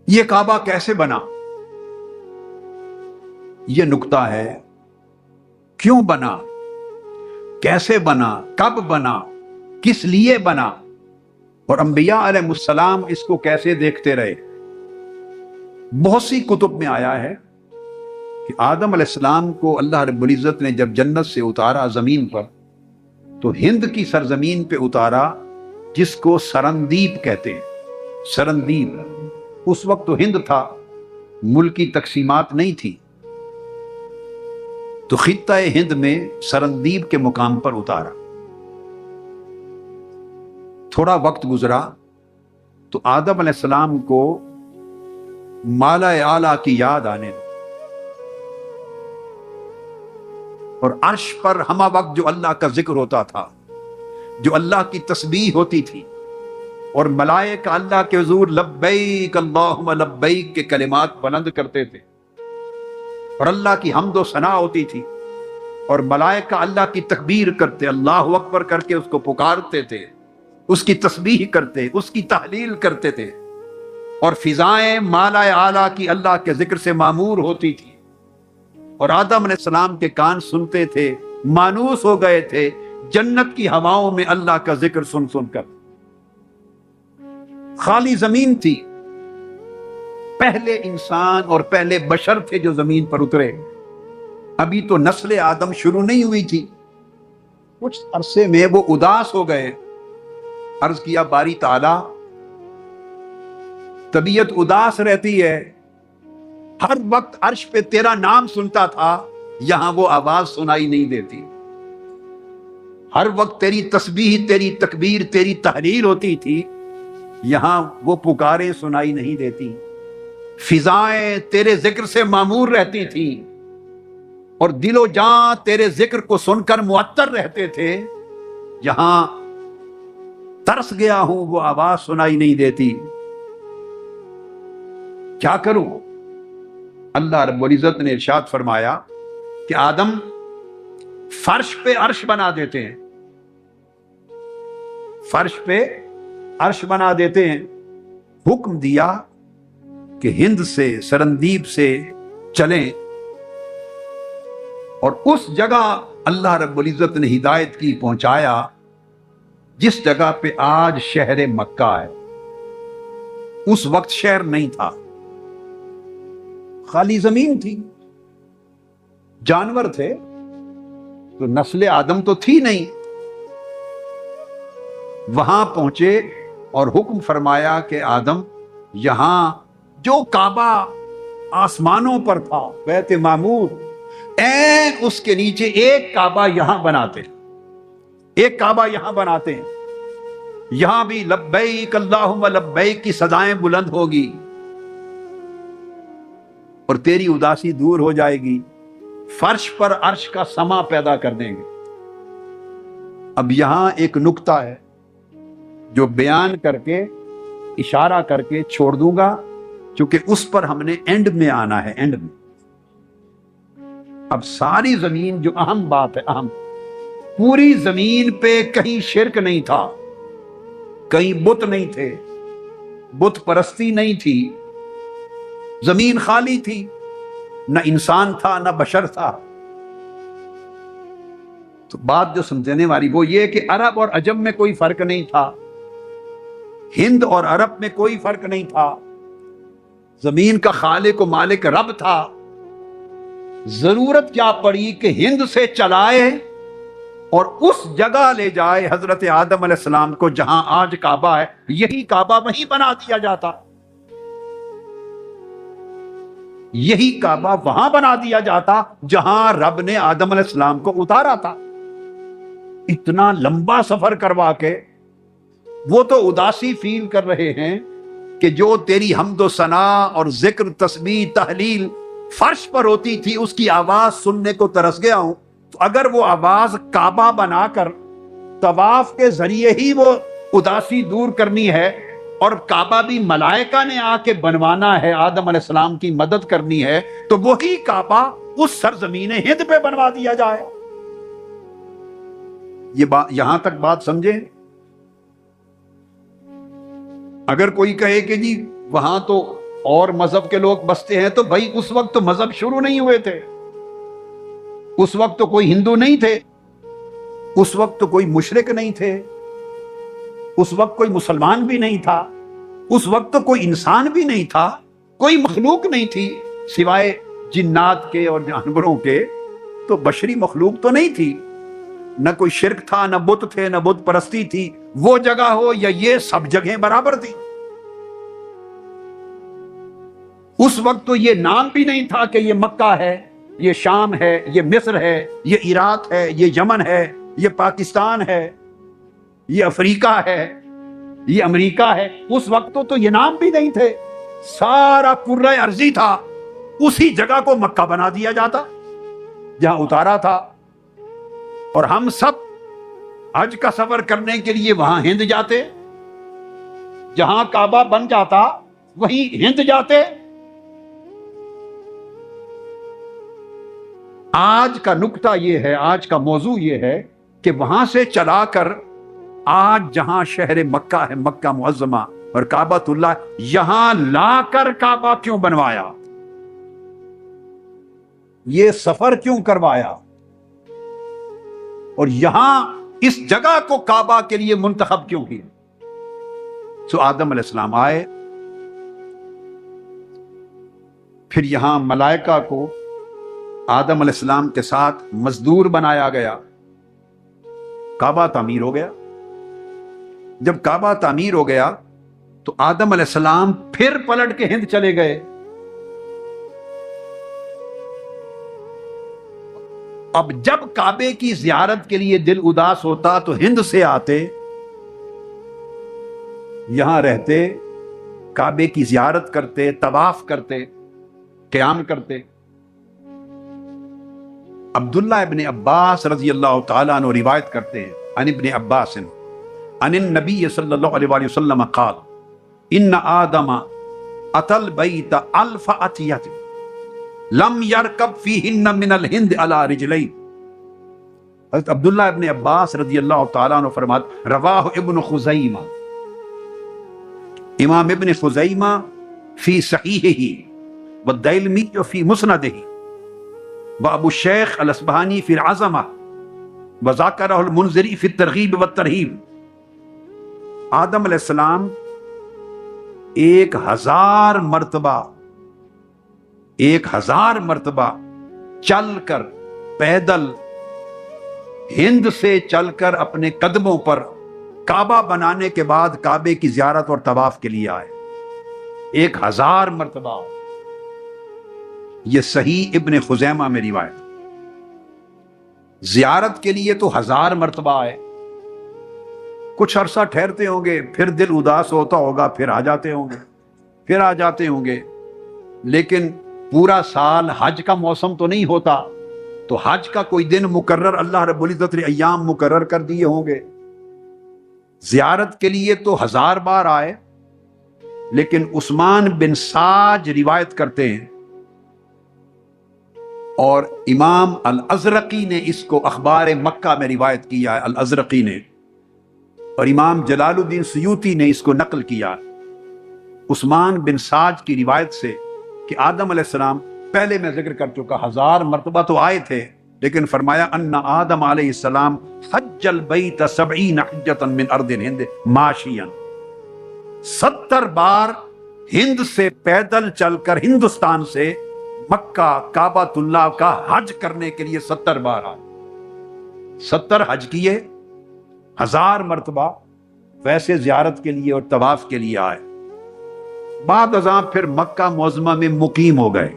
یہ کعبہ کیسے بنا؟ یہ نکتہ ہے، کیوں بنا، کیسے بنا، کب بنا، کس لیے بنا، اور انبیاء علیہ السلام اس کو کیسے دیکھتے رہے۔ بہت سی کتب میں آیا ہے کہ آدم علیہ السلام کو اللہ رب العزت نے جب جنت سے اتارا زمین پر، تو ہند کی سرزمین پہ اتارا، جس کو سرندیپ کہتے ہیں۔ سرندیپ، اس وقت تو ہند تھا، ملکی تقسیمات نہیں تھی، تو خطہ ہند میں سرندیپ کے مقام پر اتارا۔ تھوڑا وقت گزرا تو آدم علیہ السلام کو مالا اعلیٰ کی یاد آنے لگی، اور عرش پر ہمہ وقت جو اللہ کا ذکر ہوتا تھا، جو اللہ کی تسبیح ہوتی تھی، اور ملائکہ اللہ کے حضور لبیک اللہم لبیک کے کلمات بلند کرتے تھے، اور اللہ کی حمد و ثنا ہوتی تھی، اور ملائکہ اللہ کی تکبیر کرتے، اللہ اکبر کر کے اس کو پکارتے تھے، اس کی تسبیح کرتے، اس کی تحلیل کرتے تھے، اور فضائیں مالا اعلیٰ کی اللہ کے ذکر سے معمور ہوتی تھی، اور آدم علیہ السلام کے کان سنتے تھے، مانوس ہو گئے تھے جنت کی ہواؤں میں اللہ کا ذکر سن سن کر۔ خالی زمین تھی، پہلے انسان اور پہلے بشر تھے جو زمین پر اترے، ابھی تو نسل آدم شروع نہیں ہوئی تھی۔ کچھ عرصے میں وہ اداس ہو گئے، عرض کیا باری تعالیٰ طبیعت اداس رہتی ہے، ہر وقت عرش پہ تیرا نام سنتا تھا، یہاں وہ آواز سنائی نہیں دیتی، ہر وقت تیری تسبیح، تیری تکبیر، تیری تحلیل ہوتی تھی، یہاں وہ پکاریں سنائی نہیں دیتی، فضائیں تیرے ذکر سے معمور رہتی تھیں، اور دل و جان تیرے ذکر کو سن کر معطر رہتے تھے، یہاں ترس گیا ہوں، وہ آواز سنائی نہیں دیتی، کیا کروں؟ اللہ رب العزت نے ارشاد فرمایا کہ آدم فرش پہ عرش بنا دیتے ہیں، فرش پہ عرش بنا دیتے ہیں۔ حکم دیا کہ ہند سے، سرندیپ سے چلیں، اور اس جگہ اللہ رب العزت نے ہدایت کی، پہنچایا جس جگہ پہ آج شہر مکہ ہے۔ اس وقت شہر نہیں تھا، خالی زمین تھی، جانور تھے، تو نسل آدم تو تھی نہیں۔ وہاں پہنچے اور حکم فرمایا کہ آدم یہاں جو کعبہ آسمانوں پر تھا، بیت معمور، این اس کے نیچے ایک کعبہ یہاں بناتے ہیں، ایک کعبہ یہاں بناتے ہیں، یہاں بھی لبیک اللہم لبیک کی صدائیں بلند ہوگی، اور تیری اداسی دور ہو جائے گی، فرش پر عرش کا سما پیدا کر دیں گے۔ اب یہاں ایک نکتہ ہے جو بیان کر کے، اشارہ کر کے چھوڑ دوں گا، چونکہ اس پر ہم نے اینڈ میں آنا ہے، اینڈ میں۔ اب ساری زمین، جو اہم بات ہے، اہم، پوری زمین پہ کہیں شرک نہیں تھا، کہیں بت نہیں تھے، بت پرستی نہیں تھی، زمین خالی تھی، نہ انسان تھا نہ بشر تھا۔ تو بات جو سمجھنے والی وہ یہ کہ عرب اور عجم میں کوئی فرق نہیں تھا، ہند اور عرب میں کوئی فرق نہیں تھا، زمین کا خالق و مالک رب تھا۔ ضرورت کیا پڑی کہ ہند سے چلائے اور اس جگہ لے جائے حضرت آدم علیہ السلام کو جہاں آج کعبہ ہے، یہی کعبہ وہیں بنا دیا جاتا، یہی کعبہ وہاں بنا دیا جاتا جہاں رب نے آدم علیہ السلام کو اتارا تھا۔ اتنا لمبا سفر کروا کے وہ تو اداسی فیل کر رہے ہیں کہ جو تیری حمد و ثنا اور ذکر، تسبیح، تحلیل فرش پر ہوتی تھی، اس کی آواز سننے کو ترس گیا ہوں۔ تو اگر وہ آواز کعبہ بنا کر طواف کے ذریعے ہی وہ اداسی دور کرنی ہے، اور کعبہ بھی ملائکہ نے آ کے بنوانا ہے، آدم علیہ السلام کی مدد کرنی ہے، تو وہی کعبہ اس سرزمین ہند پہ بنوا دیا جائے۔ یہ یہاں تک بات سمجھیں۔ اگر کوئی کہے کہ جی وہاں تو اور مذہب کے لوگ بستے ہیں، تو بھائی اس وقت تو مذہب شروع نہیں ہوئے تھے، اس وقت تو کوئی ہندو نہیں تھے، اس وقت تو کوئی مشرک نہیں تھے، اس وقت کوئی مسلمان بھی نہیں تھا، اس وقت تو کوئی انسان بھی نہیں تھا، کوئی مخلوق نہیں تھی سوائے جنات کے اور جانوروں کے، تو بشری مخلوق تو نہیں تھی، نہ کوئی شرک تھا، نہ بت تھے، نہ بت پرستی تھی، وہ جگہ ہو یا یہ سب جگہیں برابر تھی۔ اس وقت تو یہ نام بھی نہیں تھا کہ یہ مکہ ہے، یہ شام ہے، یہ مصر ہے، یہ عراق ہے، یہ یمن ہے، یہ پاکستان ہے، یہ افریقہ ہے، یہ امریکہ ہے۔ اس وقت تو یہ نام بھی نہیں تھے، سارا کرۂ ارضی تھا، اسی جگہ کو مکہ بنا دیا جاتا جہاں اتارا تھا، اور ہم سب حج کا سفر کرنے کے لیے وہاں ہند جاتے، جہاں کعبہ بن جاتا وہیں ہند جاتے۔ آج کا نکتہ یہ ہے، آج کا موضوع یہ ہے کہ وہاں سے چلا کر آج جہاں شہر مکہ ہے، مکہ معظمہ اور کعبۃ اللہ، یہاں لا کر کعبہ کیوں بنوایا، یہ سفر کیوں کروایا، اور یہاں اس جگہ کو کعبہ کے لیے منتخب کیوں کیا؟ سو آدم علیہ السلام آئے، پھر یہاں ملائکہ کو آدم علیہ السلام کے ساتھ مزدور بنایا گیا، کعبہ تعمیر ہو گیا۔ جب کعبہ تعمیر ہو گیا تو آدم علیہ السلام پھر پلٹ کے ہند چلے گئے۔ اب جب کعبے کی زیارت کے لیے دل اداس ہوتا تو ہند سے آتے، یہاں رہتے، کعبے کی زیارت کرتے، طواف کرتے، قیام کرتے۔ عبداللہ ابن عباس رضی اللہ تعالیٰ عنہ روایت کرتے ہیں، عن ابن عباس عن النبی صلی اللہ علیہ وآلہ وسلم قال ان آدم اتى البیت الف اتیت لم یرکب فیہن من الہند علی رجلین۔ حضرت عبداللہ ابن عباس رضی اللہ تعالیٰ عنہ فرماتے، رواہ ابن خزیمہ، امام ابن خزیمہ فی صحیحہ، والدیلمی فی مسندہ، وابو الشیخ الاصبہانی فی العظمہ، وذاکرہ المنذری فی الترغیب والترہیب۔ آدم علیہ السلام 1000 مرتبہ چل کر، پیدل، ہند سے چل کر اپنے قدموں پر کعبہ بنانے کے بعد کعبے کی زیارت اور طواف کے لیے آئے، 1000 مرتبہ۔ یہ صحیح ابن خزیمہ میں روایت۔ زیارت کے لیے تو 1000 مرتبہ آئے، کچھ عرصہ ٹھہرتے ہوں گے، پھر دل اداس ہوتا ہوگا، پھر آ جاتے ہوں گے، لیکن پورا سال حج کا موسم تو نہیں ہوتا، تو حج کا کوئی دن مقرر اللہ رب العزت نے ایام مقرر کر دیے ہوں گے۔ زیارت کے لیے تو 1000 بار آئے، لیکن عثمان بن ساج روایت کرتے ہیں، اور امام الازرقی نے اس کو اخبار مکہ میں روایت کیا ہے، الازرقی نے، اور امام جلال الدین سیوطی نے اس کو نقل کیا عثمان بن ساج کی روایت سے کہ آدم علیہ السلام، پہلے میں ذکر کر چکا 1000 مرتبہ تو آئے تھے، لیکن فرمایا ان آدم علیہ السلام حج البیت 70 حجۃ من ارض الہند ماشیا، 70 بار ہند سے پیدل چل کر، ہندوستان سے مکہ کعبۃ اللہ کا حج کرنے کے لیے 70 بار آئے، 70 حج کیے، 1000 مرتبہ ویسے زیارت کے لیے اور طواف کے لیے آئے۔ بعد ازاں پھر مکہ معظمہ میں مقیم ہو گئے۔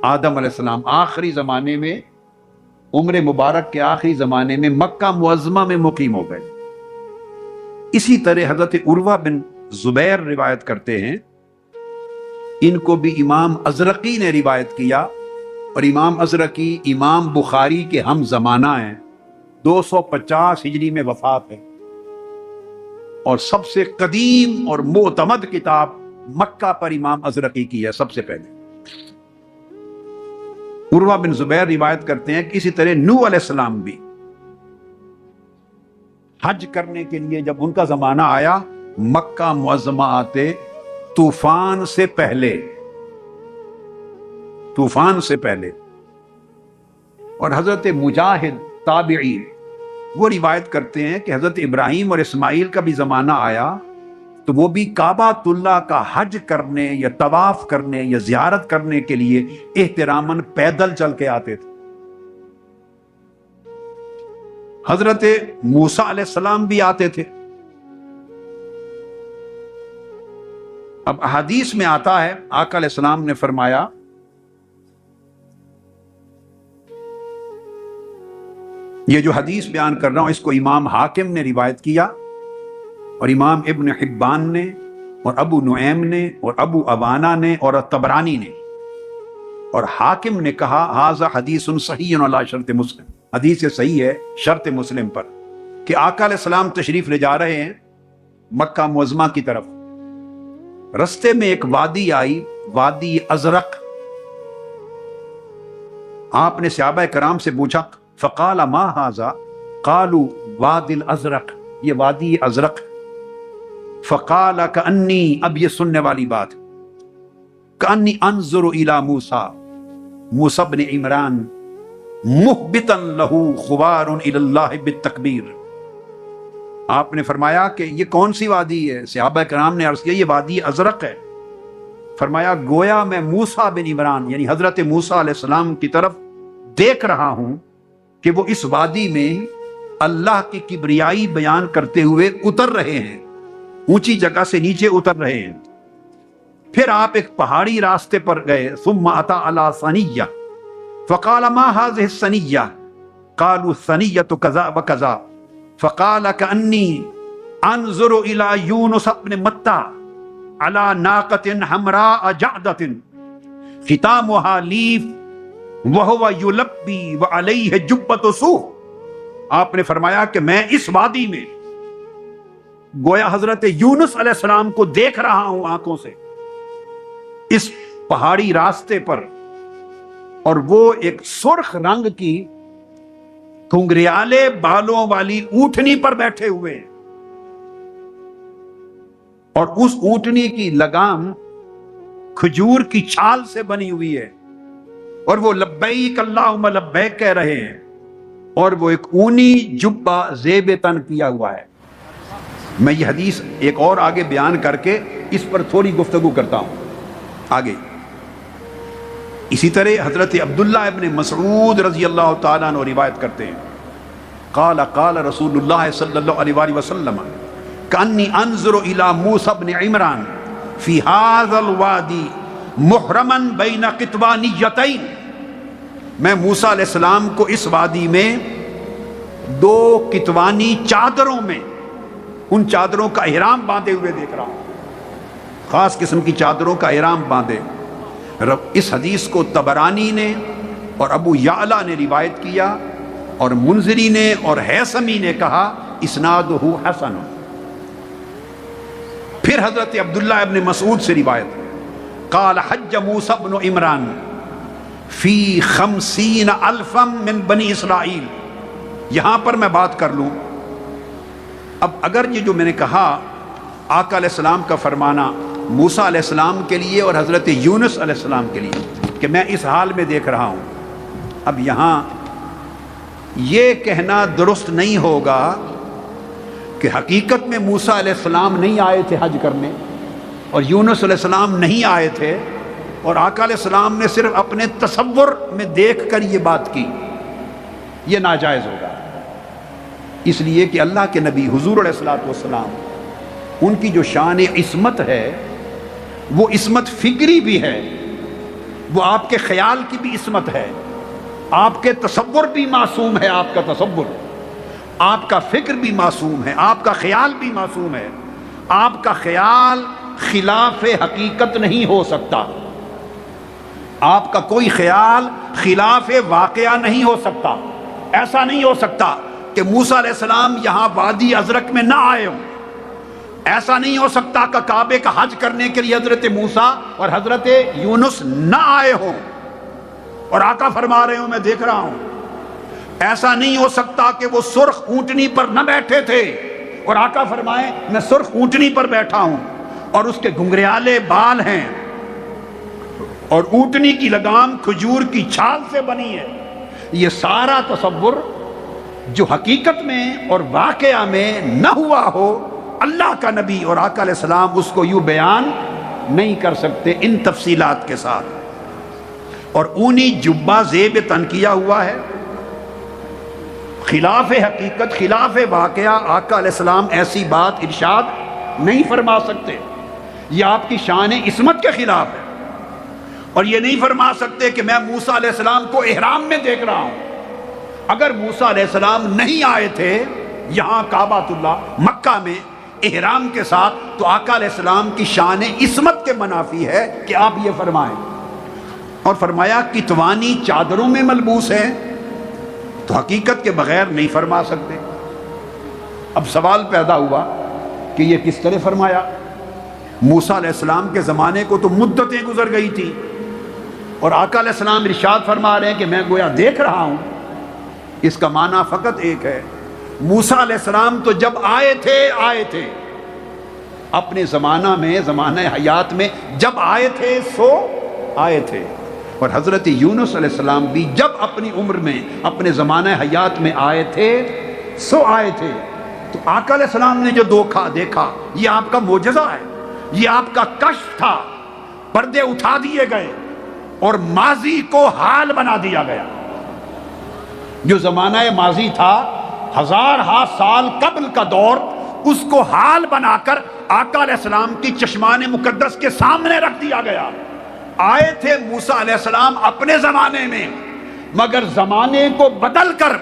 آدم علیہ السلام آخری زمانے میں، عمر مبارک کے آخری زمانے میں مکہ معظمہ میں مقیم ہو گئے۔ اسی طرح حضرت عروہ بن زبیر روایت کرتے ہیں، ان کو بھی امام ازرقی نے روایت کیا، اور امام ازرقی امام بخاری کے ہم زمانہ ہیں، 250 ہجری میں وفات ہے، اور سب سے قدیم اور معتمد کتاب مکہ پر امام ازرقی کی ہے سب سے پہلے۔ عروہ بن زبیر روایت کرتے ہیں کہ اسی طرح نوح علیہ السلام بھی حج کرنے کے لیے جب ان کا زمانہ آیا، مکہ معظمہ آتے طوفان سے پہلے، طوفان سے پہلے. اور حضرت مجاہد تابعی وہ روایت کرتے ہیں کہ حضرت ابراہیم اور اسماعیل کا بھی زمانہ آیا تو وہ بھی کعبۃ اللہ کا حج کرنے یا طواف کرنے یا زیارت کرنے کے لیے احتراماً پیدل چل کے آتے تھے. حضرت موسیٰ علیہ السلام بھی آتے تھے. اب احادیث میں آتا ہے آقا علیہ السلام نے فرمایا یہ جو حدیث بیان کر رہا ہوں اس کو امام حاکم نے روایت کیا اور امام ابن حبان نے اور ابو نعیم نے اور ابو عوانہ نے اور طبرانی نے، اور حاکم نے کہا ھذا حدیث صحیح علی شرط مسلم، حدیث صحیح ہے شرط مسلم پر، کہ آقا علیہ السلام تشریف لے جا رہے ہیں مکہ معظمہ کی طرف. رستے میں ایک وادی آئی، وادی ازرق. آپ نے صحابہ کرام سے پوچھا فقال ما ھذا قالوا وادی الازرق، یہ وادی ازرق. فقال کأنی، اب یہ سننے والی بات، کأنی انظر الی موسیٰ، موسیٰ بن عمران محبتا لہ غبار الی اللہ بالتکبیر. آپ نے فرمایا کہ یہ کون سی وادی ہے؟ صحابہ کرام نے عرض کیا یہ وادی ازرق ہے. فرمایا گویا میں موسیٰ بن عمران یعنی حضرت موسیٰ علیہ السلام کی طرف دیکھ رہا ہوں کہ وہ اس وادی میں اللہ کی کبریائی بیان کرتے ہوئے اتر رہے ہیں، اونچی جگہ سے نیچے اتر رہے ہیں. پھر آپ ایک پہاڑی راستے پر گئے. ثم اتی علی ثنیہ فقال ما هذه الثنیہ قالوا الثنیۃ کذا وکذا. فقال کأنی انظر الی یونس بن متی علی ناقۃ حمراء جعدۃ ختامها لیف وہو یلبی وعلیہ جبۃ سوء. آپ نے فرمایا کہ میں اس وادی میں گویا حضرت یونس علیہ السلام کو دیکھ رہا ہوں آنکھوں سے اس پہاڑی راستے پر، اور وہ ایک سرخ رنگ کی گھنگریالے بالوں والی اونٹنی پر بیٹھے ہوئے ہیں، اور اس اونٹنی کی لگام کھجور کی چھال سے بنی ہوئی ہے، اور وہ لبیک اللہم لبیک کہہ رہے ہیں، اور وہ ایک اونی جبہ زیب تن کیا ہوا ہے. میں یہ حدیث ایک اور آگے بیان کر کے اس پر تھوڑی گفتگو کرتا ہوں آگے. اسی طرح حضرت عبداللہ ابن مسعود رضی اللہ تعالیٰ عنہ روایت کرتے ہیں قال قال رسول اللہ صلی اللہ علیہ وآلہ وسلم کأنی انظر الی موسیٰ بن عمران فی ھذا الوادی محرما بین قطوانیتین. میں موسیٰ علیہ السلام کو اس وادی میں دو کتوانی چادروں میں، ان چادروں کا احرام باندھے ہوئے دیکھ رہا ہوں، خاص قسم کی چادروں کا احرام باندھے. اس حدیث کو طبرانی نے اور ابو یعلا نے روایت کیا، اور منذری نے اور حیثمی نے کہا اسنادہ حسن. پھر حضرت عبداللہ ابن مسعود سے روایت قال حج موسیٰ بن عمران فی 50,000 من بنی اسرائیل. یہاں پر میں بات کر لوں، اب اگر یہ جو میں نے کہا آقا علیہ السلام کا فرمانا موسیٰ علیہ السلام کے لیے اور حضرت یونس علیہ السلام کے لیے کہ میں اس حال میں دیکھ رہا ہوں، اب یہاں یہ کہنا درست نہیں ہوگا کہ حقیقت میں موسیٰ علیہ السلام نہیں آئے تھے حج کرنے اور یونس علیہ السلام نہیں آئے تھے، اور آقا علیہ السلام نے صرف اپنے تصور میں دیکھ کر یہ بات کی. یہ ناجائز ہوگا، اس لیے کہ اللہ کے نبی حضور علیہ الصلوۃ والسلام ان کی جو شان عصمت ہے وہ عصمت فکری بھی ہے، وہ آپ کے خیال کی بھی عصمت ہے، آپ کے تصور بھی معصوم ہے، آپ کا تصور، آپ کا فکر بھی معصوم ہے، آپ کا خیال بھی معصوم ہے. آپ کا خیال خلاف حقیقت نہیں ہو سکتا، آپ کا کوئی خیال خلاف واقعہ نہیں ہو سکتا. ایسا نہیں ہو سکتا کہ موسیٰ علیہ السلام یہاں وادی ازرق میں نہ آئے ہوں، ایسا نہیں ہو سکتا کہ کعبے کا حج کرنے کے لیے حضرت موسیٰ اور حضرت یونس نہ آئے ہوں اور آقا فرما رہے ہوں میں دیکھ رہا ہوں. ایسا نہیں ہو سکتا کہ وہ سرخ اونٹنی پر نہ بیٹھے تھے اور آقا فرمائے میں سرخ اونٹنی پر بیٹھا ہوں. اور اس کے گھنگریالے بال ہیں اور اونٹنی کی لگام کھجور کی چھال سے بنی ہے. یہ سارا تصور جو حقیقت میں اور واقعہ میں نہ ہوا ہو، اللہ کا نبی اور آقا علیہ السلام اس کو یوں بیان نہیں کر سکتے ان تفصیلات کے ساتھ. اور اونی جبہ زیب تن کیا ہوا ہے، خلاف حقیقت خلاف واقعہ آقا علیہ السلام ایسی بات ارشاد نہیں فرما سکتے. یہ آپ کی شان عصمت کے خلاف ہے. اور یہ نہیں فرما سکتے کہ میں موسیٰ علیہ السلام کو احرام میں دیکھ رہا ہوں. اگر موسیٰ علیہ السلام نہیں آئے تھے یہاں کعبۃ اللہ مکہ میں احرام کے ساتھ تو آقا علیہ السلام کی شان عصمت کے منافی ہے کہ آپ یہ فرمائیں. اور فرمایا کتوانی چادروں میں ملبوس ہیں، تو حقیقت کے بغیر نہیں فرما سکتے. اب سوال پیدا ہوا کہ یہ کس طرح فرمایا؟ موسیٰ علیہ السلام کے زمانے کو تو مدتیں گزر گئی تھی اور آقا علیہ السلام ارشاد فرما رہے ہیں کہ میں گویا دیکھ رہا ہوں. اس کا معنی فقط ایک ہے، موسیٰ علیہ السلام تو جب آئے تھے اپنے زمانہ میں، زمانہ حیات میں جب آئے تھے سو آئے تھے. اور حضرت یونس علیہ السلام بھی جب اپنی عمر میں اپنے زمانہ حیات میں آئے تھے سو آئے تھے. تو آقا علیہ السلام نے جو دیکھا یہ آپ کا معجزہ ہے، یہ آپ کا کشف تھا. پردے اٹھا دیے گئے اور ماضی کو حال بنا دیا گیا. جو زمانہ ماضی تھا ہزارہا سال قبل کا دور، اس کو حال بنا کر آقا علیہ السلام کی چشمان مقدس کے سامنے رکھ دیا گیا. آئے تھے موسیٰ علیہ السلام اپنے زمانے میں، مگر زمانے کو بدل کر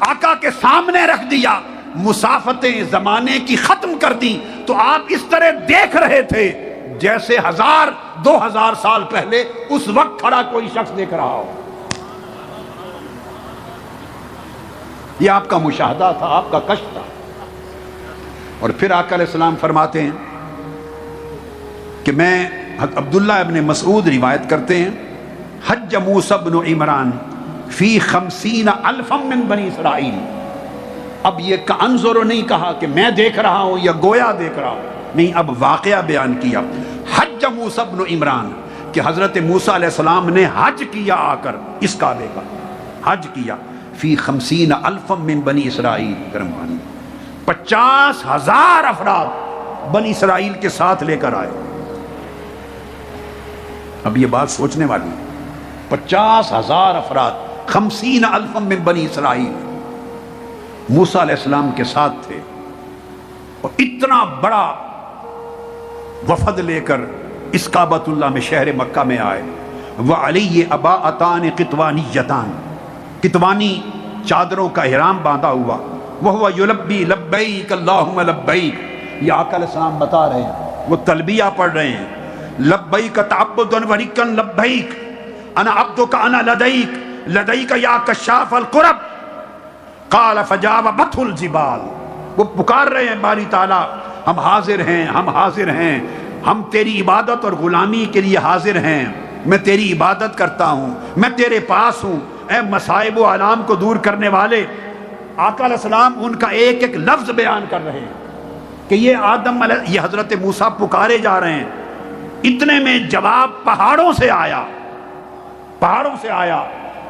آقا کے سامنے رکھ دیا، مسافتیں زمانے کی ختم کر دی. تو آپ اس طرح دیکھ رہے تھے جیسے 1000-2000 سال پہلے اس وقت کھڑا کوئی شخص دیکھ رہا ہو. یہ آپ کا مشاہدہ تھا، آپ کا کشف تھا. اور پھر آقا علیہ السلام فرماتے ہیں کہ میں عبداللہ ابن مسعود روایت کرتے ہیں، حج موسیٰ بن عمران فی 50,000 من بنی اسرائیل. اب یہ کانظر نہیں کہا کہ میں دیکھ رہا ہوں یا گویا دیکھ رہا ہوں، نہیں، اب واقعہ بیان کیا. حج موسیٰ بن عمران کہ حضرت موسیٰ علیہ السلام نے حج کیا، آ کر اس کعبے کا حج کیا. فی 50,000 من بنی اسرائیل، گرم پانی 50,000 افراد بنی اسرائیل کے ساتھ لے کر آئے. اب یہ بات سوچنے والی ہے، 50,000 افراد 50,000 من بنی اسرائیل موسیٰ علیہ السلام کے ساتھ تھے. اور اتنا بڑا وفد لے کر اس کعبۃ اللہ میں شہر مکہ میں آئے. وَعَلَيْهِ عَبَاءَتَانِ قِطْوَانِيَّتَانِ، قطوانی چادروں کا احرام باندھا ہوا. وَهُوَ يُلَبِّي لَبَّيْكَ اللَّهُمَّ لَبَّيْكَ. یہ آقا علیہ السلام بتا رہے ہیں، وہ تلبیہ پڑھ رہے ہیں، لبیک تعبدن ورکن لبیک انا عبدک انا لدیک لدیک یا کشاف القرب قال فجاوبته الجبال. وہ پکار رہے ہیں باری تعالیٰ، ہم حاضر ہیں، ہم حاضر ہیں، ہم تیری عبادت اور غلامی کے لیے حاضر ہیں، میں تیری عبادت کرتا ہوں، میں تیرے پاس ہوں، اے مصائب و آلام کو دور کرنے والے. آقا علیہ السلام ان کا ایک ایک لفظ بیان کر رہے ہیں کہ یہ آدم علیہ، یہ حضرت موسیٰ پکارے جا رہے ہیں. اتنے میں جواب پہاڑوں سے آیا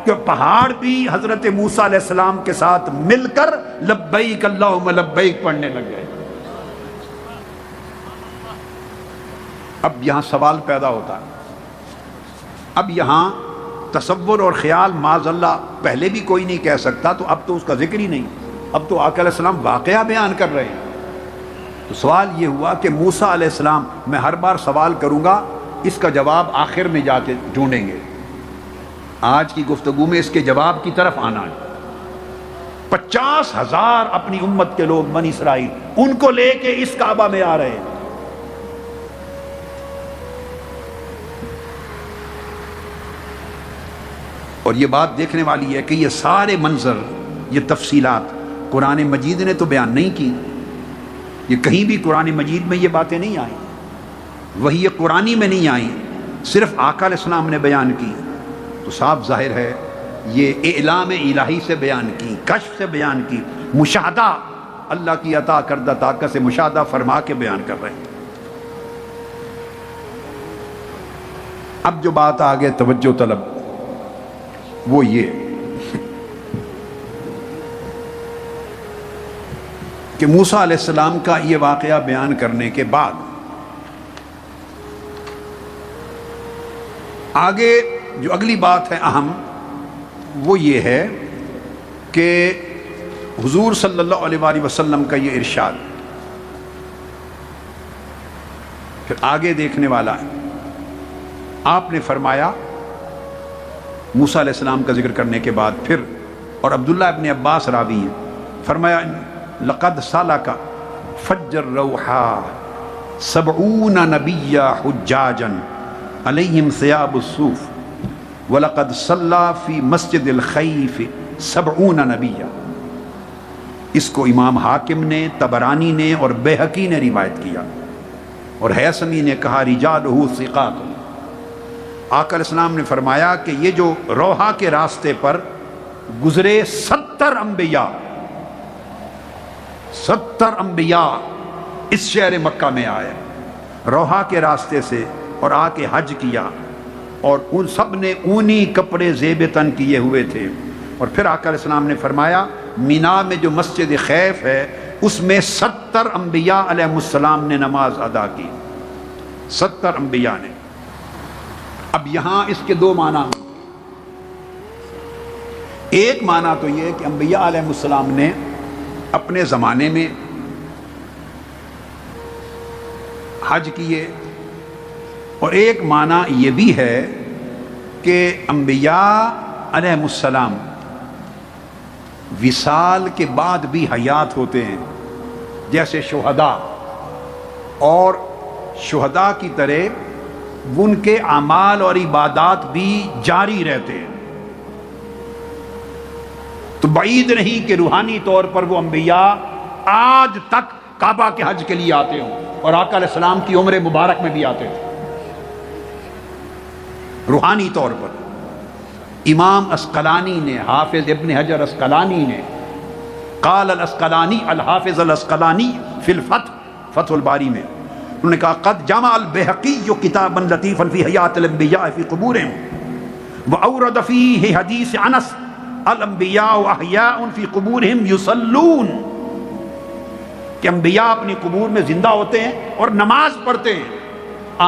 کہ پہاڑ بھی حضرت موسیٰ علیہ السلام کے ساتھ مل کر لبیک اللہم لبیک پڑھنے لگ گئے. اب یہاں سوال پیدا ہوتا ہے، اب یہاں تصور اور خیال معاذ اللہ پہلے بھی کوئی نہیں کہہ سکتا، تو اب تو اس کا ذکر ہی نہیں. اب تو آقا علیہ السلام واقعہ بیان کر رہے ہیں. تو سوال یہ ہوا کہ موسیٰ علیہ السلام، میں ہر بار سوال کروں گا، اس کا جواب آخر میں جا کے ڈھونڈیں گے. آج کی گفتگو میں اس کے جواب کی طرف آنا ہے. 50,000 اپنی امت کے لوگ بنی اسرائیل، ان کو لے کے اس کعبہ میں آ رہے ہیں. اور یہ بات دیکھنے والی ہے کہ یہ سارے منظر، یہ تفصیلات قرآن مجید نے تو بیان نہیں کی. یہ کہیں بھی قرآن مجید میں یہ باتیں نہیں آئیں، وہی قرآنی میں نہیں آئیں، صرف آقا علیہ السلام نے بیان کی. تو صاف ظاہر ہے یہ اعلام الہی سے بیان کی، کشف سے بیان کی، مشاہدہ اللہ کی عطا کردہ طاقت سے مشاہدہ فرما کے بیان کر رہے ہیں. اب جو بات آگے توجہ طلب وہ یہ کہ موسیٰ علیہ السلام کا یہ واقعہ بیان کرنے کے بعد آگے جو اگلی بات ہے اہم وہ یہ ہے کہ حضور صلی اللہ علیہ وآلہ وسلم کا یہ ارشاد پھر آگے دیکھنے والا ہے. آپ نے فرمایا موسیٰ علیہ السلام کا ذکر کرنے کے بعد پھر، اور عبداللہ ابن عباس راوی ہیں، فرمایا لقد سالک فج الروحا 70 نبیا حجاجا علیہم ثیاب الصوف وَلَقَدْ صَلَّى فِي مَسْجِدِ الْخَيْفِ 70 نبیا. اس کو امام حاکم نے، طبرانی نے اور بیہقی نے روایت کیا، اور حیثمی نے کہا رجالہ ثقات. آقا علیہ السلام نے فرمایا کہ یہ جو روحا کے راستے پر گزرے 70 انبیاء، 70 انبیاء اس شہر مکہ میں آئے روحا کے راستے سے اور آ کے حج کیا، اور ان سب نے اونی کپڑے زیب تن کیے ہوئے تھے. اور پھر آقا علیہ السلام نے فرمایا مینا میں جو مسجد خیف ہے اس میں 70 انبیاء علیہ السلام نے نماز ادا کی، 70 انبیاء نے. اب یہاں اس کے دو معنی ہیں. ایک معنی تو یہ کہ انبیاء علیہ السلام نے اپنے زمانے میں حج کیے، اور ایک معنی یہ بھی ہے کہ انبیاء علیہ السلام وصال کے بعد بھی حیات ہوتے ہیں، جیسے شہداء، اور شہداء کی طرح ان کے اعمال اور عبادات بھی جاری رہتے ہیں. تو بعید نہیں کہ روحانی طور پر وہ انبیاء آج تک کعبہ کے حج کے لیے آتے ہوں، اور آقا علیہ السلام کی عمر مبارک میں بھی آتے تھے. روحانی طور پر امام اسقلانی نے، حافظ ابن حجر اسقلانی نے، قال الاسقلانی الحافظ الاسقلانی فی الفتح، فتح الباری میں انہوں نے کہا قد جمع البیہقی کتابا لطیفا فی حیات الانبیاء فی قبورہم واورد فیہ حدیث انس الانبیاء احیاء فی قبورہم یصلون، کہ انبیاء اپنی قبور میں زندہ ہوتے ہیں اور نماز پڑھتے ہیں،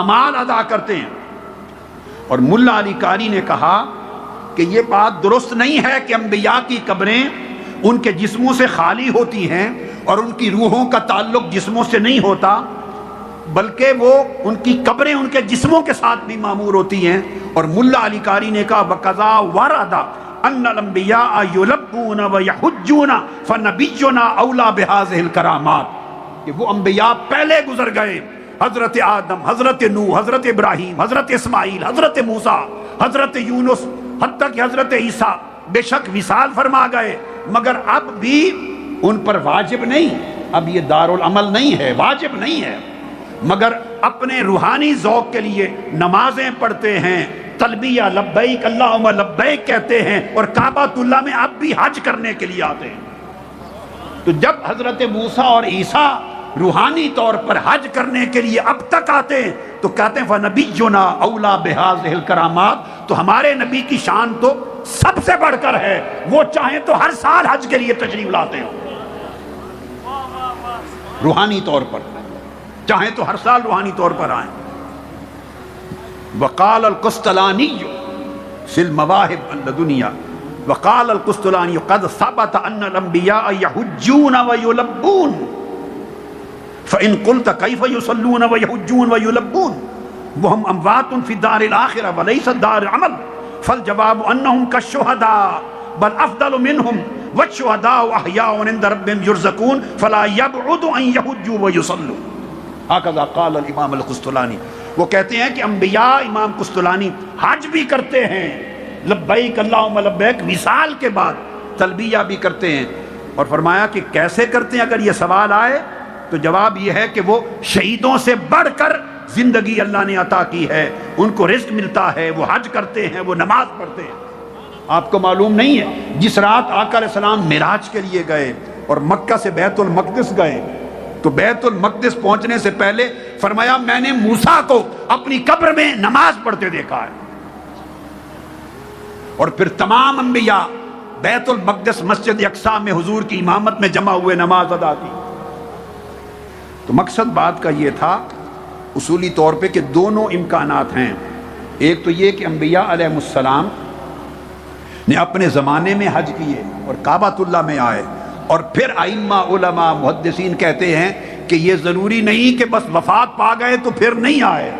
اعمال ادا کرتے ہیں. اور ملا علی قاری نے کہا کہ یہ بات درست نہیں ہے کہ انبیاء کی قبریں ان کے جسموں سے خالی ہوتی ہیں اور ان کی روحوں کا تعلق جسموں سے نہیں ہوتا، بلکہ وہ ان کی قبریں ان کے جسموں کے ساتھ بھی معمور ہوتی ہیں. اور ملا علی قاری نے کہا وَقَذَا وَرَدَ أَنَّ الْأَنْبِيَاءَ يُلَبُّونَ وَيَحُجُّونَ فَنَبِيُّنَا أَوْلَى بِهَذِهِ الْكَرَامَاتِ، کہ وہ انبیاء پہلے گزر گئے، حضرت آدم، حضرت نوح، حضرت ابراہیم، حضرت اسماعیل، حضرت موسیٰ، حضرت یونس، حتیٰ کہ حضرت عیسیٰ بے شک وصال فرما گئے، مگر اب بھی ان پر واجب نہیں، اب یہ دارالعمل نہیں ہے، واجب نہیں ہے، مگر اپنے روحانی ذوق کے لیے نمازیں پڑھتے ہیں، تلبیہ لبیک اللہم لبیک کہتے ہیں، اور کعبۃ اللہ میں اب بھی حج کرنے کے لیے آتے ہیں. تو جب حضرت موسیٰ اور عیسیٰ روحانی طور پر حج کرنے کے لیے اب تک آتے ہیں تو کہتے ہیں فَنَبِيُّنَا أَوْلَى بِهَذِهِ الْكَرَامَاتِ، تو ہمارے نبی کی شان تو سب سے بڑھ کر ہے، وہ چاہیں تو ہر سال حج کے لیے تشریف لاتے ہیں روحانی طور پر، چاہیں تو ہر سال روحانی طور پر آئیں. وقال القسطلانی فی المواہب اللدنیہ، وقال القسطلانی قد ثبت ان الانبیاء یحجون ویلبون، فإن قلت كيف يصلون ويحجون ويلبون وهم أموات في الدار الآخرة وليس دار العمل، فالجواب أنهم كالشهداء بل أفضل منهم والشهداء أحياء عند ربهم يرزقون فلا يبعد أن يحجوا ويصلوا. هكذا قال الإمام القسطلانی. وہ کہتے ہیں کہ انبیاء، امام قسطلانی، حج بھی کرتے ہیں، لبیک اللہم لبیک، وصال کے بعد تلبیہ بھی کرتے ہیں. اور فرمایا کہ کیسے کرتے ہیں؟ اگر یہ سوال آئے تو جواب یہ ہے کہ وہ شہیدوں سے بڑھ کر زندگی اللہ نے عطا کی ہے، ان کو رزق ملتا ہے، وہ حج کرتے ہیں، وہ نماز پڑھتے ہیں. آپ کو معلوم نہیں ہے جس رات آقا علیہ السلام معراج کے لیے گئے اور مکہ سے بیت المقدس گئے تو تو بیت المقدس پہنچنے سے پہلے فرمایا میں نے موسیٰ کو اپنی قبر میں نماز پڑھتے دیکھا ہے. اور پھر تمام انبیاء بیت المقدس مسجد اقصیٰ میں حضور کی امامت میں جمع ہوئے نماز ادا کی. تو مقصد بات کا یہ تھا اصولی طور پہ کہ دونوں امکانات ہیں. ایک تو یہ کہ انبیاء علیہ السلام نے اپنے زمانے میں حج کیے اور کعبۃ اللہ میں آئے، اور پھر ائمہ علماء محدثین کہتے ہیں کہ یہ ضروری نہیں کہ بس وفات پا گئے تو پھر نہیں آئے.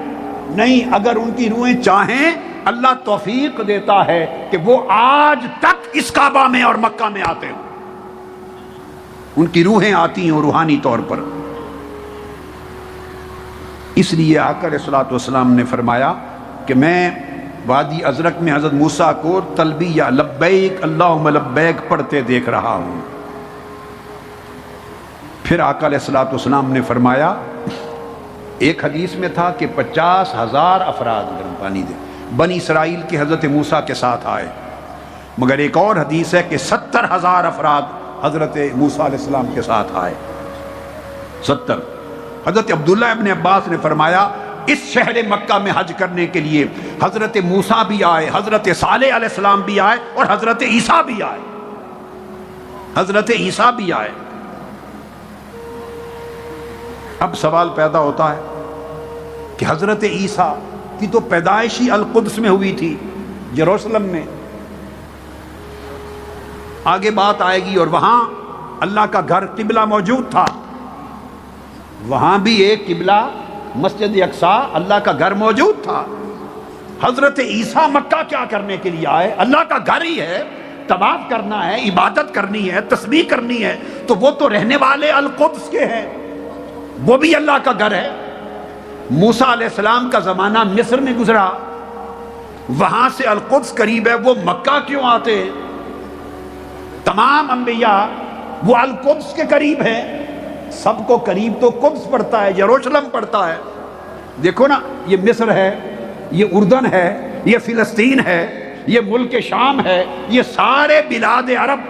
نہیں، اگر ان کی روحیں چاہیں اللہ توفیق دیتا ہے کہ وہ آج تک اس کعبہ میں اور مکہ میں آتے ہوں. ان کی روحیں آتی ہیں روحانی طور پر. اس لیے آقا علیہ الصلوۃ والسلام نے فرمایا کہ میں وادی ازرق میں حضرت موسیٰ کو تلبیہ لبیک اللہم لبیک پڑھتے دیکھ رہا ہوں. پھر آقا علیہ الصلوۃ والسلام نے فرمایا، ایک حدیث میں تھا کہ 50,000 افراد گرم پانی دے بنی اسرائیل کے حضرت موسیٰ کے ساتھ آئے، مگر ایک اور حدیث ہے کہ 70,000 افراد حضرت موسیٰ علیہ السلام کے ساتھ آئے. 70. حضرت عبداللہ ابن عباس نے فرمایا اس شہر مکہ میں حج کرنے کے لیے حضرت موسیٰ بھی آئے، حضرت صالح علیہ السلام بھی آئے، اور حضرت عیسیٰ بھی آئے. حضرت عیسیٰ بھی آئے. اب سوال پیدا ہوتا ہے کہ حضرت عیسیٰ کی تو پیدائشی القدس میں ہوئی تھی، یروشلم میں. آگے بات آئے گی، اور وہاں اللہ کا گھر قبلہ موجود تھا. وہاں بھی ایک قبلہ مسجد اقصیٰ اللہ کا گھر موجود تھا. حضرت عیسیٰ مکہ کیا کرنے کے لیے آئے؟ اللہ کا گھر ہی ہے، طواف کرنا ہے، عبادت کرنی ہے، تسبیح کرنی ہے. تو وہ تو رہنے والے القدس کے ہیں، وہ بھی اللہ کا گھر ہے. موسیٰ علیہ السلام کا زمانہ مصر میں گزرا، وہاں سے القدس قریب ہے، وہ مکہ کیوں آتے؟ تمام انبیاء وہ القدس کے قریب ہیں. سب کو قریب تو قدس پڑتا ہے، یروشلم پڑتا ہے. دیکھو نا، یہ مصر ہے، یہ اردن ہے، یہ فلسطین ہے، یہ ملک شام ہے، یہ سارے بلاد عرب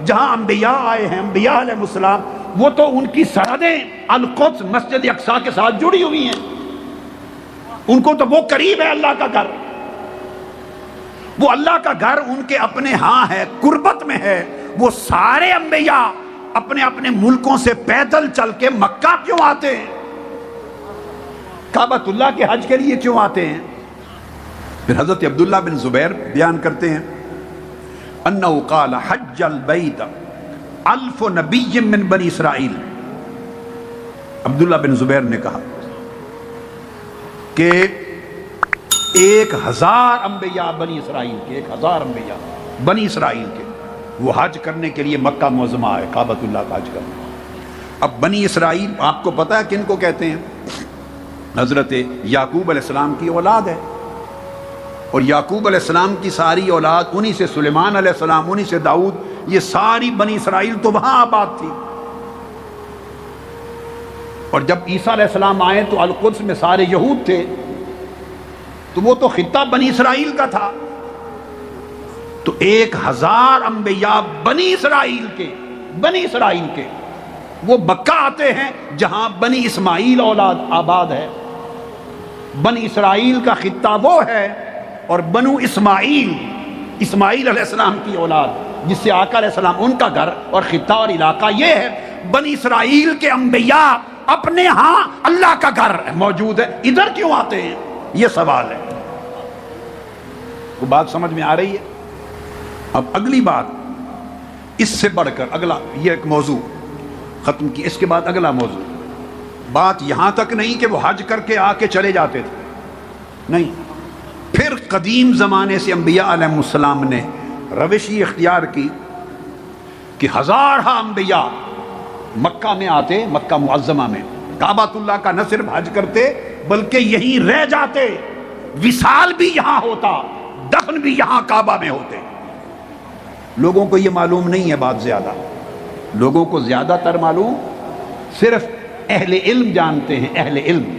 جہاں انبیاء آئے ہیں، انبیاء علیہ السلام، وہ تو ان کی سرحدیں القدس مسجد اقصیٰ کے ساتھ جڑی ہوئی ہیں. ان کو تو وہ قریب ہے اللہ کا گھر. وہ اللہ کا گھر ان کے اپنے ہاں ہے، قربت میں ہے. وہ سارے انبیاء اپنے اپنے ملکوں سے پیدل چل کے مکہ کیوں آتے ہیں؟ کعبۃ اللہ کے حج کے لیے کیوں آتے ہیں؟ پھر حضرت عبداللہ بن زبیر بیان کرتے ہیں انہو قال حج البیت 1000 نبی من بنی اسرائیل. عبداللہ بن زبیر نے کہا کہ 1000 انبیاء بنی اسرائیل کے، 1000 انبیاء بنی اسرائیل کے وہ حج کرنے کے لیے مکہ معظمہ آئے، کعبۃ اللہ کا حج کرنے. اب بنی اسرائیل آپ کو پتہ ہے کن کو کہتے ہیں؟ حضرت یعقوب علیہ السلام کی اولاد ہے، اور یعقوب علیہ السلام کی ساری اولاد، انہی سے سلیمان علیہ السلام، انہی سے داؤد، یہ ساری بنی اسرائیل تو وہاں آباد تھی. اور جب عیسیٰ علیہ السلام آئے تو القدس میں سارے یہود تھے، تو وہ تو خطہ بنی اسرائیل کا تھا. تو 1000 انبیاء بنی اسرائیل کے وہ مکہ آتے ہیں جہاں بنی اسماعیل اولاد آباد ہے. بنی اسرائیل کا خطہ وہ ہے، اور بنو اسماعیل علیہ السلام کی اولاد جس سے آقا علیہ السلام، ان کا گھر اور خطہ اور علاقہ یہ ہے. بنی اسرائیل کے انبیاء اپنے ہاں اللہ کا گھر موجود ہے، ادھر کیوں آتے ہیں؟ یہ سوال ہے. وہ بات سمجھ میں آ رہی ہے؟ اب اگلی بات، اس سے بڑھ کر اگلا، یہ ایک موضوع ختم کی، اس کے بعد اگلا موضوع. بات یہاں تک نہیں کہ وہ حج کر کے آ کے چلے جاتے تھے، نہیں. پھر قدیم زمانے سے انبیاء علیہ السلام نے روش یہ اختیار کی کہ 1000 انبیاء مکہ میں آتے، مکہ معظمہ میں کعبۃ اللہ کا نہ صرف حج کرتے بلکہ یہیں رہ جاتے. وصال بھی یہاں ہوتا، دفن بھی یہاں کعبہ میں ہوتے. لوگوں کو یہ معلوم نہیں ہے بات زیادہ. لوگوں کو زیادہ تر معلوم صرف اہل علم جانتے ہیں، اہل علم.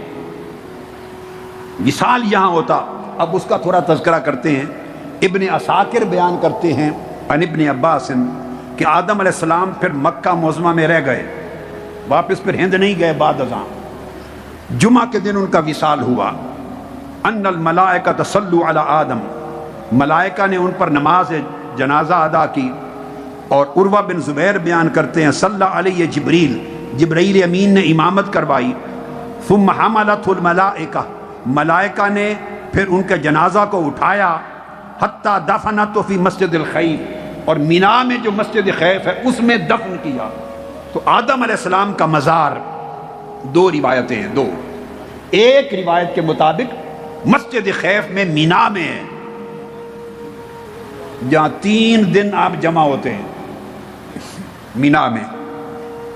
وصال یہاں ہوتا. اب اس کا تھوڑا تذکرہ کرتے ہیں. ابن عساکر بیان کرتے ہیں عن ابن عباس کہ آدم علیہ السلام پھر مکہ معظمہ میں رہ گئے، واپس پھر ہند نہیں گئے بعد ازاں. جمعہ کے دن ان کا وصال ہوا. ان الملائکۃ صلوا علی آدم، ملائکہ نے ان پر نماز جنازہ ادا کی. اور عروہ بن زبیر بیان کرتے ہیں صلی علیہ جبریل، جبرائیل امین نے امامت کروائی. ثم حملتہ الملائکہ، ملائکہ نے پھر ان کے جنازہ کو اٹھایا. حتی دفنتہ فی مسجد الخیف، اور مینا میں جو مسجد خیف ہے اس میں دفن کیا. تو آدم علیہ السلام کا مزار دو روایتیں ہیں، دو. ایک روایت کے مطابق مسجد خیف میں مینا میں ہے، جہاں 3 دن آپ جمع ہوتے ہیں مینا میں.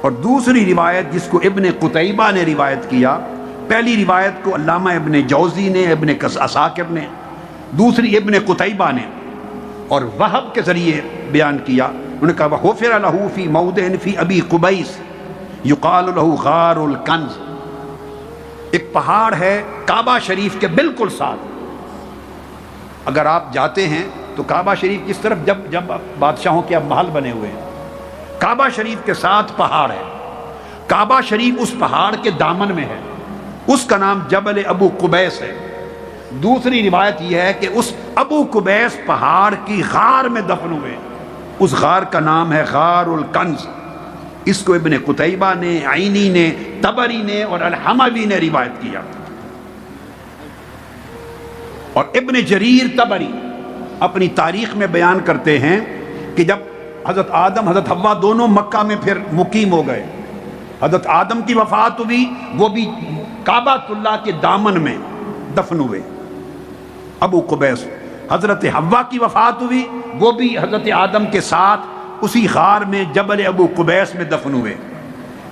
اور دوسری روایت جس کو ابن قتیبہ نے روایت کیا، پہلی روایت کو علامہ ابن جوزی نے، ابن عساکر نے، دوسری ابن قتیبہ نے اور وہب کے ذریعے بیان کیا. انہوں نے کہا وَغُفِرَ لَهُ فِي مَوْضِعٍ فِي أَبِي قُبَيْسٍ يُقَالُ لَهُ غَارُ الْكَنْزِ. ایک پہاڑ ہے کعبہ شریف کے بالکل ساتھ. اگر آپ جاتے ہیں تو کعبہ شریف کس طرف، جب بادشاہوں کے اب محل بنے ہوئے ہیں، کعبہ شریف کے ساتھ پہاڑ ہے. کعبہ شریف اس پہاڑ کے دامن میں ہے، اس کا نام جبل ابو قبیس ہے. دوسری روایت یہ ہے کہ اس ابو قبیس پہاڑ کی غار میں دفن ہوئے، اس غار کا نام ہے غار الکنز. اس کو ابن قتیبہ نے، عینی نے، طبری نے اور الحموی نے روایت کیا. اور ابن جریر طبری اپنی تاریخ میں بیان کرتے ہیں کہ جب حضرت آدم حضرت حوا دونوں مکہ میں پھر مقیم ہو گئے، حضرت آدم کی وفات ہوئی، وہ بھی کعبہ اللہ کے دامن میں دفن ہوئے ابو قبیس. حضرت حوا کی وفات ہوئی، وہ بھی حضرت آدم کے ساتھ اسی غار میں جبل ابو قبیس میں دفن ہوئے.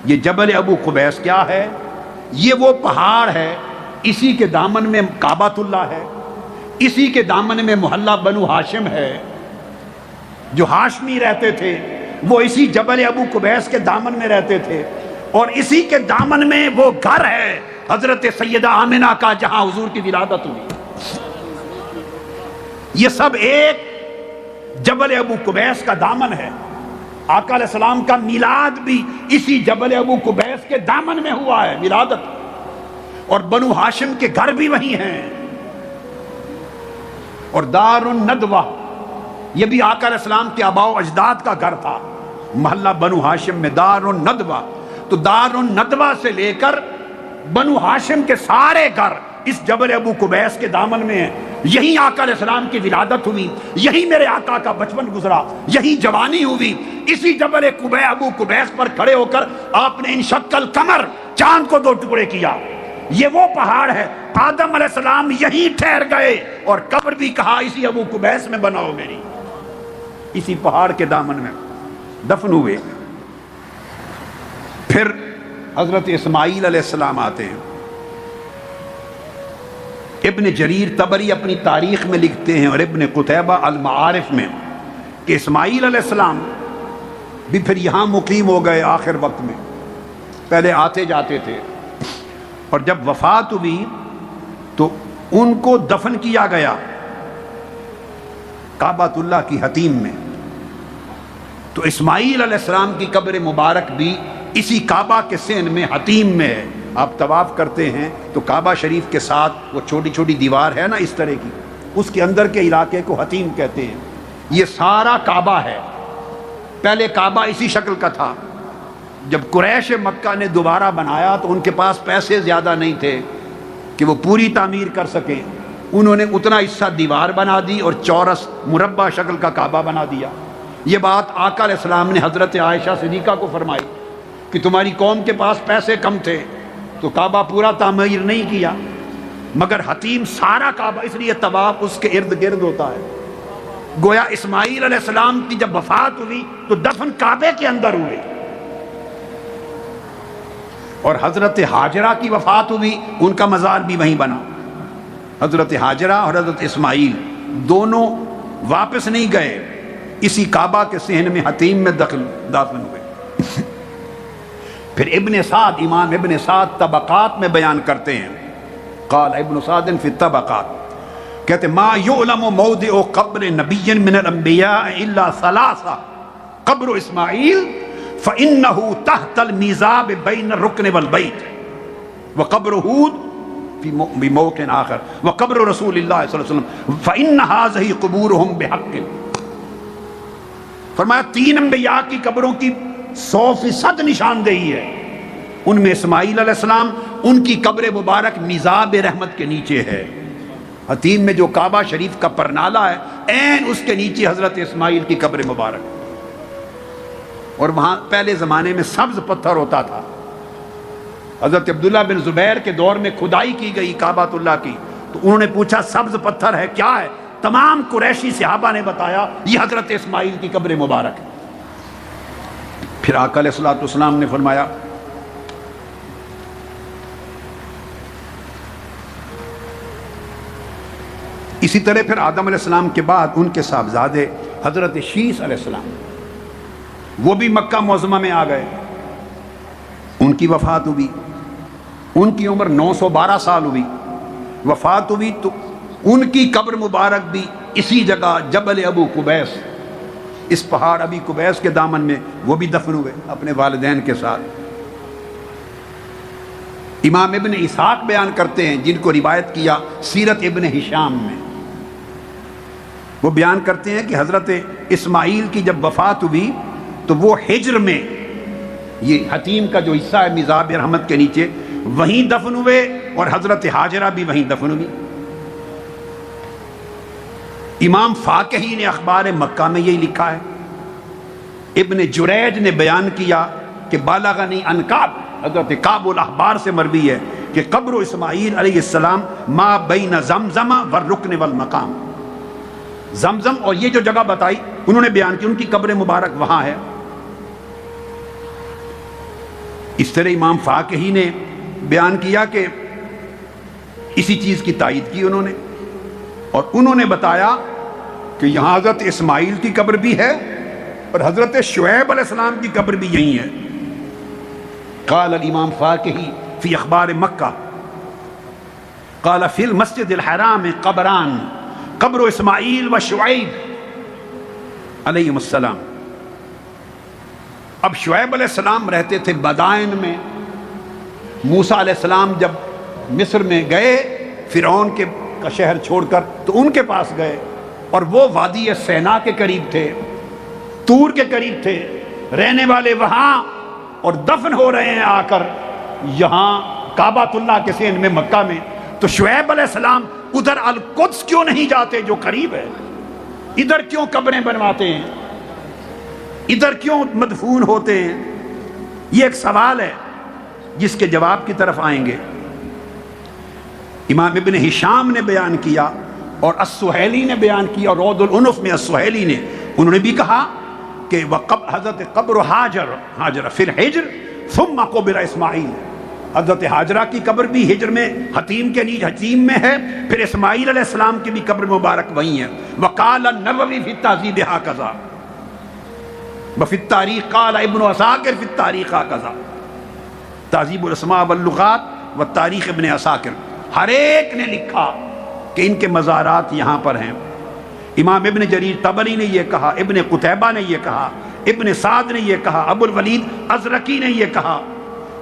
یہ جبل ابو قبیس کیا ہے؟ یہ وہ پہاڑ ہے، اسی کے دامن میں کعبہ اللہ ہے، اسی کے دامن میں محلہ بنو ہاشم ہے. جو ہاشمی رہتے تھے وہ اسی جبل ابو قبیس کے دامن میں رہتے تھے، اور اسی کے دامن میں وہ گھر ہے حضرت سیدہ آمنہ کا جہاں حضور کی ولادت ہوئی. یہ سب ایک جبل ابو قبیس کا دامن ہے. آقا علیہ السلام کا میلاد بھی اسی جبل ابو قبیس کے دامن میں ہوا ہے ولادت، اور بنو ہاشم کے گھر بھی وہی ہیں. اور دار الندوہ یہ بھی آقا علیہ السلام کے آباء و اجداد کا گھر تھا، محلہ بنو ہاشم میں دار الندوہ. تو دار الندوہ سے لے کر بنو ہاشم کے سارے گھر اس جبل ابو قبیس کے دامن میں ہیں. یہی آقا علیہ السلام کی ولادت ہوئی، یہی میرے آقا کا بچپن گزرا، یہی جوانی ہوئی. اسی جبل ابو قبیس پر کھڑے ہو کر آپ نے انشق القمر، چاند کو 2 ٹکڑے کیا. یہ وہ پہاڑ ہے. آدم علیہ السلام یہی ٹھہر گئے، اور قبر بھی کہا اسی ابو قبیس میں بناؤ میری. اسی پہاڑ کے دامن میں دفن ہوئے. پھر حضرت اسماعیل علیہ السلام آتے ہیں. ابن جریر طبری اپنی تاریخ میں لکھتے ہیں اور ابن قتیبہ المعارف میں کہ اسماعیل علیہ السلام بھی پھر یہاں مقیم ہو گئے آخر وقت میں. پہلے آتے جاتے تھے، اور جب وفات ہوئی تو ان کو دفن کیا گیا کعبۃ اللہ کی حتیم میں. تو اسماعیل علیہ السلام کی قبر مبارک بھی اسی کعبہ کے سین میں حتیم میں ہے. آپ طواف کرتے ہیں تو کعبہ شریف کے ساتھ وہ چھوٹی چھوٹی دیوار ہے نا اس طرح کی، اس کے اندر کے علاقے کو حتیم کہتے ہیں. یہ سارا کعبہ ہے. پہلے کعبہ اسی شکل کا تھا. جب قریش مکہ نے دوبارہ بنایا تو ان کے پاس پیسے زیادہ نہیں تھے کہ وہ پوری تعمیر کر سکیں. انہوں نے اتنا حصہ دیوار بنا دی اور چورس مربع شکل کا کعبہ بنا دیا. یہ بات آقا علیہ السلام نے حضرت عائشہ صدیقہ کو فرمائی کہ تمہاری قوم کے پاس پیسے کم تھے تو کعبہ پورا تعمیر نہیں کیا، مگر حتیم سارا کعبہ، اس لیے طواف اس کے ارد گرد ہوتا ہے. گویا اسماعیل علیہ السلام کی جب وفات ہوئی تو دفن کعبے کے اندر ہوئے، اور حضرت ہاجرہ کی وفات ہوئی، ان کا مزار بھی وہیں بنا. حضرت ہاجرہ اور حضرت اسماعیل دونوں واپس نہیں گئے، اسی کعبہ کے صحن میں حتیم میں دفن ہوئے. پھر ابن سعد، امام ابن سعد طبقات میں بیان کرتے ہیں، قال ابن سعد فی الطبقات، کہتے ما یعلم موضع قبر نبی من الانبیاء الا ثلاثہ، قبر اسماعیل فَإِنَّهُ تَحْتَ الْمِيزَابِ بَيْنَ الرُّكْنِ وَالْبَيْتِ وَقَبْرُ هُودٍ فی موقع آخر وقبر رسول اللہ صلی اللہ علیہ وسلم فإن هذه قبورهم بحق. فرمایا 3 انبیاء کی قبروں کی 100% نشاندہی ہے. ان میں اسماعیل علیہ السلام، ان کی قبر مبارک میزاب رحمت کے نیچے ہے. حتیم میں جو کعبہ شریف کا پرنالہ ہے عین اس کے نیچے حضرت اسماعیل کی قبر مبارک. اور وہاں پہلے زمانے میں سبز پتھر ہوتا تھا. حضرت عبداللہ بن زبیر کے دور میں کھدائی کی گئی کعبۃ اللہ کی، تو انہوں نے پوچھا سبز پتھر ہے کیا ہے؟ تمام قریشی صحابہ نے بتایا یہ حضرت اسماعیل کی قبر مبارک ہے. پھر آقا علیہ الصلوۃ والسلام نے فرمایا اسی طرح پھر آدم علیہ السلام کے بعد ان کے صاحبزادے حضرت شیس علیہ السلام وہ بھی مکہ معظمہ میں آ گئے. ان کی وفات ہوئی، ان کی عمر 912 سال ہوئی. وفات ہوئی تو ان کی قبر مبارک بھی اسی جگہ جبل ابو قبیس، اس پہاڑ ابی قبیس کے دامن میں وہ بھی دفن ہوئے اپنے والدین کے ساتھ. امام ابن اسحاق بیان کرتے ہیں جن کو روایت کیا سیرت ابن ہشام میں، وہ بیان کرتے ہیں کہ حضرت اسماعیل کی جب وفات ہوئی تو وہ ہجر میں، یہ حتیم کا جو حصہ ہے میزاب رحمت کے نیچے، وہیں دفن ہوئے اور حضرت ہاجرہ بھی وہیں دفن ہوئی. امام فاقہی نے اخبار مکہ میں یہی لکھا ہے. ابن جریج نے بیان کیا کہ بالغنی عن کعب، حضرت کعب الاحبار سے مروی ہے کہ قبر اسماعیل علیہ السلام ما بین زمزم والرکن والمقام. زمزم اور یہ جو جگہ بتائی انہوں نے بیان کی ان کی قبر مبارک وہاں ہے. اس طرح امام فاقہی نے بیان کیا کہ اسی چیز کی تائید کی انہوں نے، اور انہوں نے بتایا کہ یہاں حضرت اسماعیل کی قبر بھی ہے اور حضرت شعیب علیہ السلام کی قبر بھی یہی ہے. قال الامام فاقہی فی اخبار مکہ قال فی المسجد الحرام قبران قبر اسماعیل و شعیب علیہم السلام. اب شعیب علیہ السلام رہتے تھے بدائن میں. موسیٰ علیہ السلام جب مصر میں گئے فرعون کا شہر چھوڑ کر تو ان کے پاس گئے، اور وہ وادی سینا کے قریب تھے، طور کے قریب تھے، رہنے والے وہاں، اور دفن ہو رہے ہیں آ کر یہاں کعبۃ اللہ کے سین میں مکہ میں. تو شعیب علیہ السلام ادھر القدس کیوں نہیں جاتے جو قریب ہے؟ ادھر کیوں قبریں بنواتے ہیں؟ ادھر کیوں مدفون ہوتے ہیں؟ یہ ایک سوال ہے جس کے جواب کی طرف آئیں گے. امام ابن ہشام نے بیان کیا اور السہیلی نے بیان کیا، اور روض العنف میں السہیلی نے انہوں نے بھی کہا کہ حضرت قبر ہاجر فی الحجر ثم قبر اسماعیل. حضرت ہاجرہ کی قبر بھی ہجر میں حتیم کے نیچے حتیم میں ہے، پھر اسماعیل علیہ السلام کی بھی قبر مبارک وہیں ہے. وقال النووی فی التہذیب ہکذا وفی التاریخ قال ابن عساکر فی التاریخ ہکذا. تہذیب الاسماء واللغات و تاریخ ابن عساکر، ہر ایک نے لکھا کہ ان کے مزارات یہاں پر ہیں. امام ابن جریر طبری نے یہ کہا، ابن قتیبہ نے یہ کہا، ابن سعد نے یہ کہا، ابو الولید ازرقی نے یہ کہا.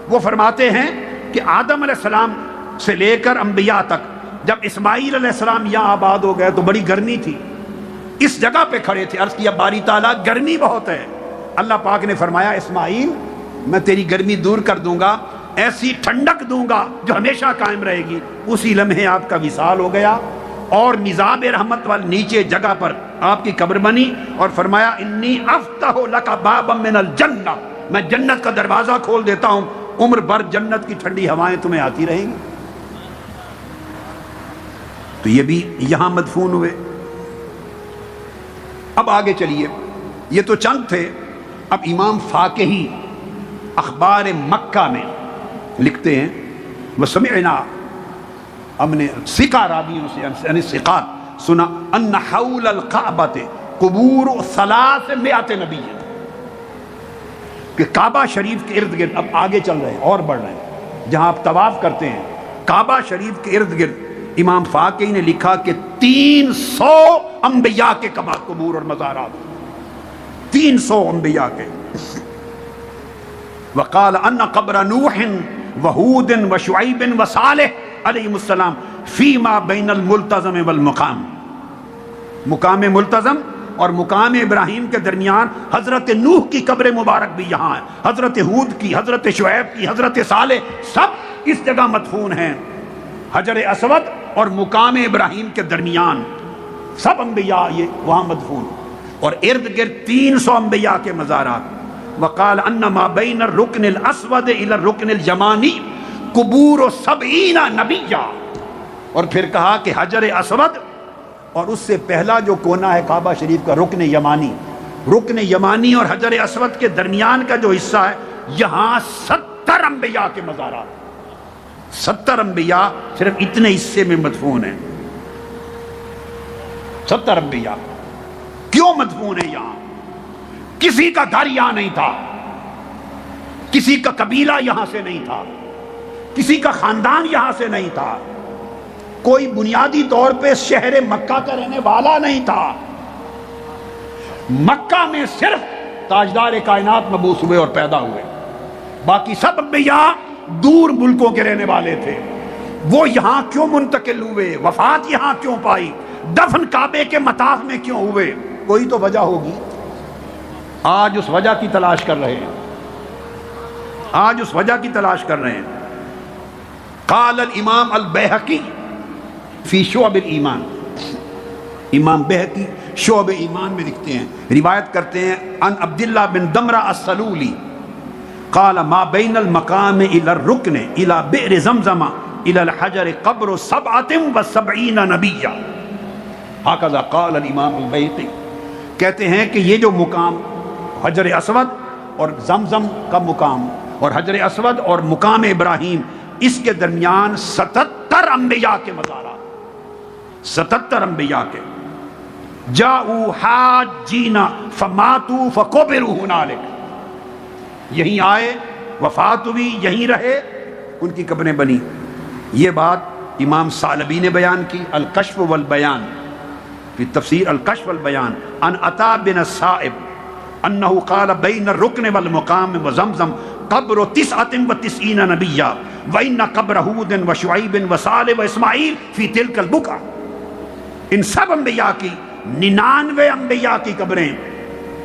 وہ فرماتے ہیں کہ آدم علیہ السلام سے لے کر انبیاء تک جب اسماعیل علیہ السلام یہاں آباد ہو گئے تو بڑی گرمی تھی، اس جگہ پہ کھڑے تھے. عرض کیا باری تعالیٰ گرمی بہت ہے. اللہ پاک نے فرمایا اسماعیل میں تیری گرمی دور کر دوں گا، ایسی ٹھنڈک دوں گا جو ہمیشہ قائم رہے گی. اسی لمحے آپ کا وصال ہو گیا اور میزاب رحمت والے نیچے جگہ پر آپ کی قبر بنی، اور فرمایا انی افتح لک بابا من الجنہ، میں جنت کا دروازہ کھول دیتا ہوں، عمر بھر جنت کی ٹھنڈی ہوائیں تمہیں آتی رہیں گی. تو یہ بھی یہاں مدفون ہوئے. اب آگے چلیے، یہ تو چند تھے. اب امام فاقہی اخبار مکہ میں لکھتے ہیں وسمعنا، ہم نے ثقہ راویوں سے یعنی ثقات سنا، ان حول الکعبۃ قبور 300 نبی، کہ کعبہ شریف کے ارد گرد، اب آگے چل رہے ہیں اور بڑھ رہے ہیں، جہاں آپ طواف کرتے ہیں کعبہ شریف کے ارد گرد امام فاقہی نے لکھا کہ 300 انبیاء کے قبور اور مزارات، 300 انبیاء کے. وقال ان قبر نوح وہود وشعیب وصالح علیہ السلام فیما بین الملتزم والمقام، مقام ملتزم اور مقام ابراہیم کے درمیان حضرت نوح کی قبر مبارک بھی یہاں ہے، حضرت ہود کی، حضرت شعیب کی، حضرت صالح، سب اس جگہ مدفون ہیں، حجر اسود اور مقام ابراہیم کے درمیان سب انبیاء یہ وہاں مدفون، اور ارد گرد 300 انبیاء کے مزارات۔ وقال ان ما بین الرکن الاسود الى الرکن اليمانی قبور 70 نبیا، اور پھر کہا کہ حجر اسود اور اس سے پہلا جو کونا ہے کعبہ شریف کا رکن یمانی اور حجر اسود کے درمیان کا جو حصہ ہے، یہاں 70 انبیاء کے مزارات، 70 انبیاء صرف اتنے حصے میں مدفون ہیں۔ 70 انبیاء کیوں مدفون ہیں یہاں؟ کسی کا گھر یہاں نہیں تھا، کسی کا قبیلہ یہاں سے نہیں تھا، کسی کا خاندان یہاں سے نہیں تھا، کوئی بنیادی طور پہ شہر مکہ کا رہنے والا نہیں تھا، مکہ میں صرف تاجدار کائنات مبعوث ہوئے اور پیدا ہوئے، باقی سب انبیاء دور ملکوں کے رہنے والے تھے۔ وہ یہاں کیوں منتقل ہوئے، وفات یہاں کیوں پائی، دفن کعبے کے مطاف میں کیوں ہوئے؟ کوئی تو وجہ ہوگی، آج اس وجہ کی تلاش کر رہے ہیں، آج اس وجہ کی تلاش کر رہے ہیں۔ قال الامام البیہقی فی شعب الایمان، امام بہقی شعب ایمان میں لکھتے ہیں، روایت کرتے ہیں عن عبداللہ بن دمرہ السلولی قال ما بین المقام الى الرکن الى بئر زمزم الى الحجر قبر 77 نبیا، ہکذا قال الامام البیہقی۔ کہتے ہیں کہ یہ جو مقام حجر اسود اور زمزم کا مقام اور حجر اسود اور مقام ابراہیم، اس کے درمیان 77 انبیاء کے مزارات، 77 انبیاء کے۔ جاؤ حاجین فماتوا فقبروا ہنالک، یہیں آئے، وفات ہوئی، یہیں رہے، ان کی قبریں بنی۔ یہ بات امام ثعلبی نے بیان کی الکشف والبیان فی تفسیر الکشف والبیان عن عطاء بن السائب انہ قال بین الرکن والمقام وزمزم قبر 99 نبیا وان قبر ہود وشعیب وصالح واسماعیل فی تلک البقعہ۔ ان سب انبیاء کی 99 انبیاء کی قبریں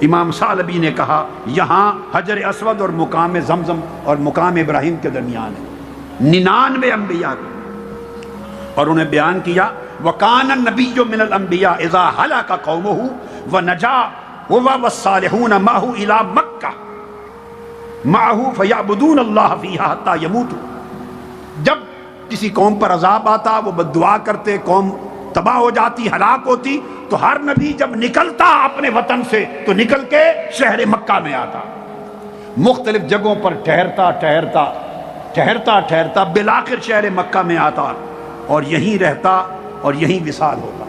امام ثعلبی نے کہا یہاں حجر اسود اور مقام زمزم اور مقام ابراہیم کے درمیان ہے، 99 انبیاء کی۔ اور انہیں بیان کیا وَكَانَ النَّبِيُّ مِنَ الْأَنْبِيَاءِ إِذَا هَلَكَ قَوْمُهُ وَنَجَا هُوَ وَالصَّالِحُونَ مَعَهُ إِلَى مَكَّةَ مَعَهُ فَيَعْبُدُونَ اللَّهَ فِيهَا حَتَّى يَمُوتُوا۔ جب کسی قوم پر عذاب آتا وہ بد دعا کرتے، قوم تباہ ہو جاتی، ہلاک ہوتی، تو ہر نبی جب نکلتا اپنے وطن سے تو نکل کے شہر مکہ میں آتا، مختلف جگہوں پر ٹھہرتا بالآخر شہر مکہ میں آتا اور یہیں رہتا اور یہیں وصال ہوتا۔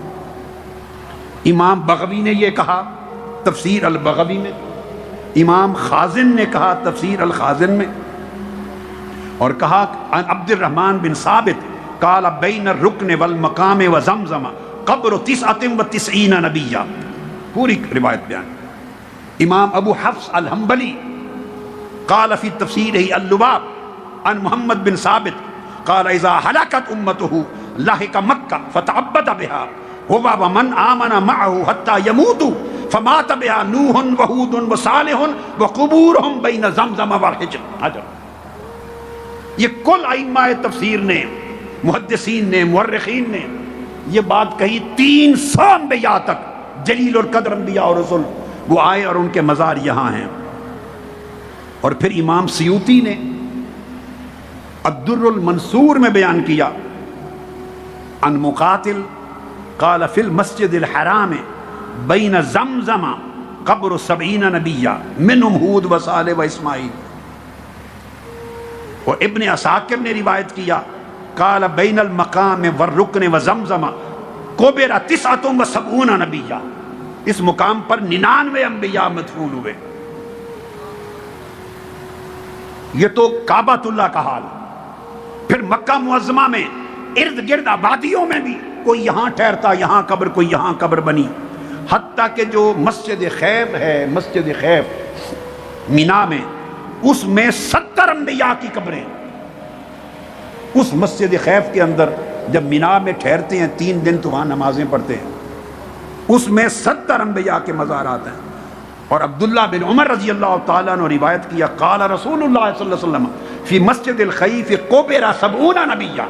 امام بغوی نے یہ کہا تفسیر البغوی میں، امام خازن نے کہا تفسیر الخازن میں، اور کہا عن عبد الرحمن بن ثابت قال بین الرکن والمقام وزمزم قبر 99 نبیا، پوری روایت بیان۔ امام ابو حفص الحنبلی قال فی تفسیرہ اللباب عن محمد بن ثابت قال اذا ہلاکت امتہ لاحق مکہ فتعبد بها هو ومن آمن معه حتى يموتوا فمات بها نوح وہود وصالح وقبورهم بین زمزم والحجر۔ یہ کل ائمہ تفسیر نے، محدثین نے، مورخین نے یہ بات کہی، 300 انبیاء تک جلیل القدر انبیاء اور رسول وہ آئے اور ان کے مزار یہاں ہیں۔ اور پھر امام سیوطی نے الدر المنصور میں بیان کیا عن مقاتل قال فی المسجد الحرام بین زمزم قبر 70 نبیا منہم ہود وصالح واسماعیل۔ اور ابن عساکر نے روایت کیا قال بین المقام والرکن وزمزم قبر 79 نبیا، اس مقام پر 99 انبیاء مدفون ہوئے۔ یہ تو کعبۃ اللہ کا حال۔ پھر مکہ معظمہ میں ارد گرد آبادیوں میں بھی کوئی یہاں ٹھہرتا، یہاں قبر، کوئی یہاں قبر بنی، حتیٰ کہ جو مسجد خیف ہے، مسجد خیف مینا میں، اس میں 70 انبیاء کی قبریں، اس مسجد خیف کے اندر جب مینا میں ٹھہرتے ہیں 3 دن تو وہاں نمازیں پڑھتے ہیں، اس میں 70 انبیاء کے مزارات ہیں۔ اور عبداللہ بن عمر رضی اللہ تعالیٰ نے روایت کیا قال رسول اللہ صلی اللہ علیہ وسلم فی مسجد الخیف قبر 70 نبیا،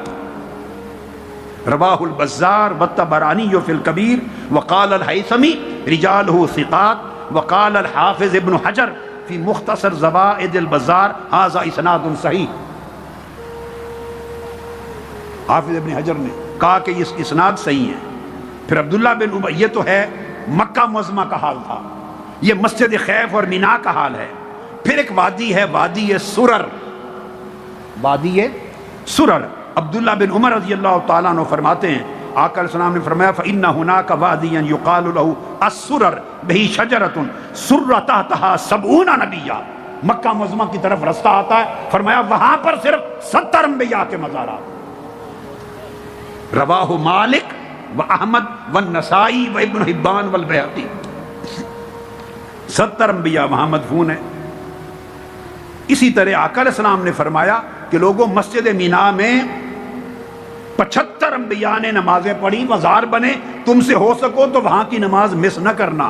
رواہ البزار والطبرانی فی الکبیر وقال الہیثمی رجالہ ثقات وقال الحافظ ابن حجر فی مختصر زوائد البزار ھذا اسناد صحیح۔ حافظ ابن حجر نے کہا کہ یہ اسناد صحیح ہے۔ پھر عبداللہ بن عمر، یہ تو ہے مکہ معظمہ کا حال تھا، یہ مسجد خیف اور مینا کا حال ہے۔ پھر ایک وادی ہے، وادی سرر، وادی سرر۔ عبداللہ بن عمر رضی اللہ تعالیٰ عنہ فرماتے ہیں آقا علیہ السلام نے فرمایا فَإِنَّ هُنَاكَ وَادِيًا يُقَالُ لَهُ السُّرَرُ بِهِ شَجَرَةٌ سُرَّ تَحْتَهَا 70 نَبِيًّا، مکہ معظمہ کی طرف رستہ آتا ہے، فرمایا وہاں پر صرف 70 انبیاء کے مزارات۔ رواہ مالک و احمد والنسائی و ابن حبان والبیہقی، 70 انبیاء وہاں مدفون ہیں۔ اسی طرح آقا علیہ السلام نے فرمایا کہ لوگوں مسجد مینا میں 75 انبیاء نے نمازیں پڑھی، مزار بنے، تم سے ہو سکو تو وہاں کی نماز مس نہ کرنا۔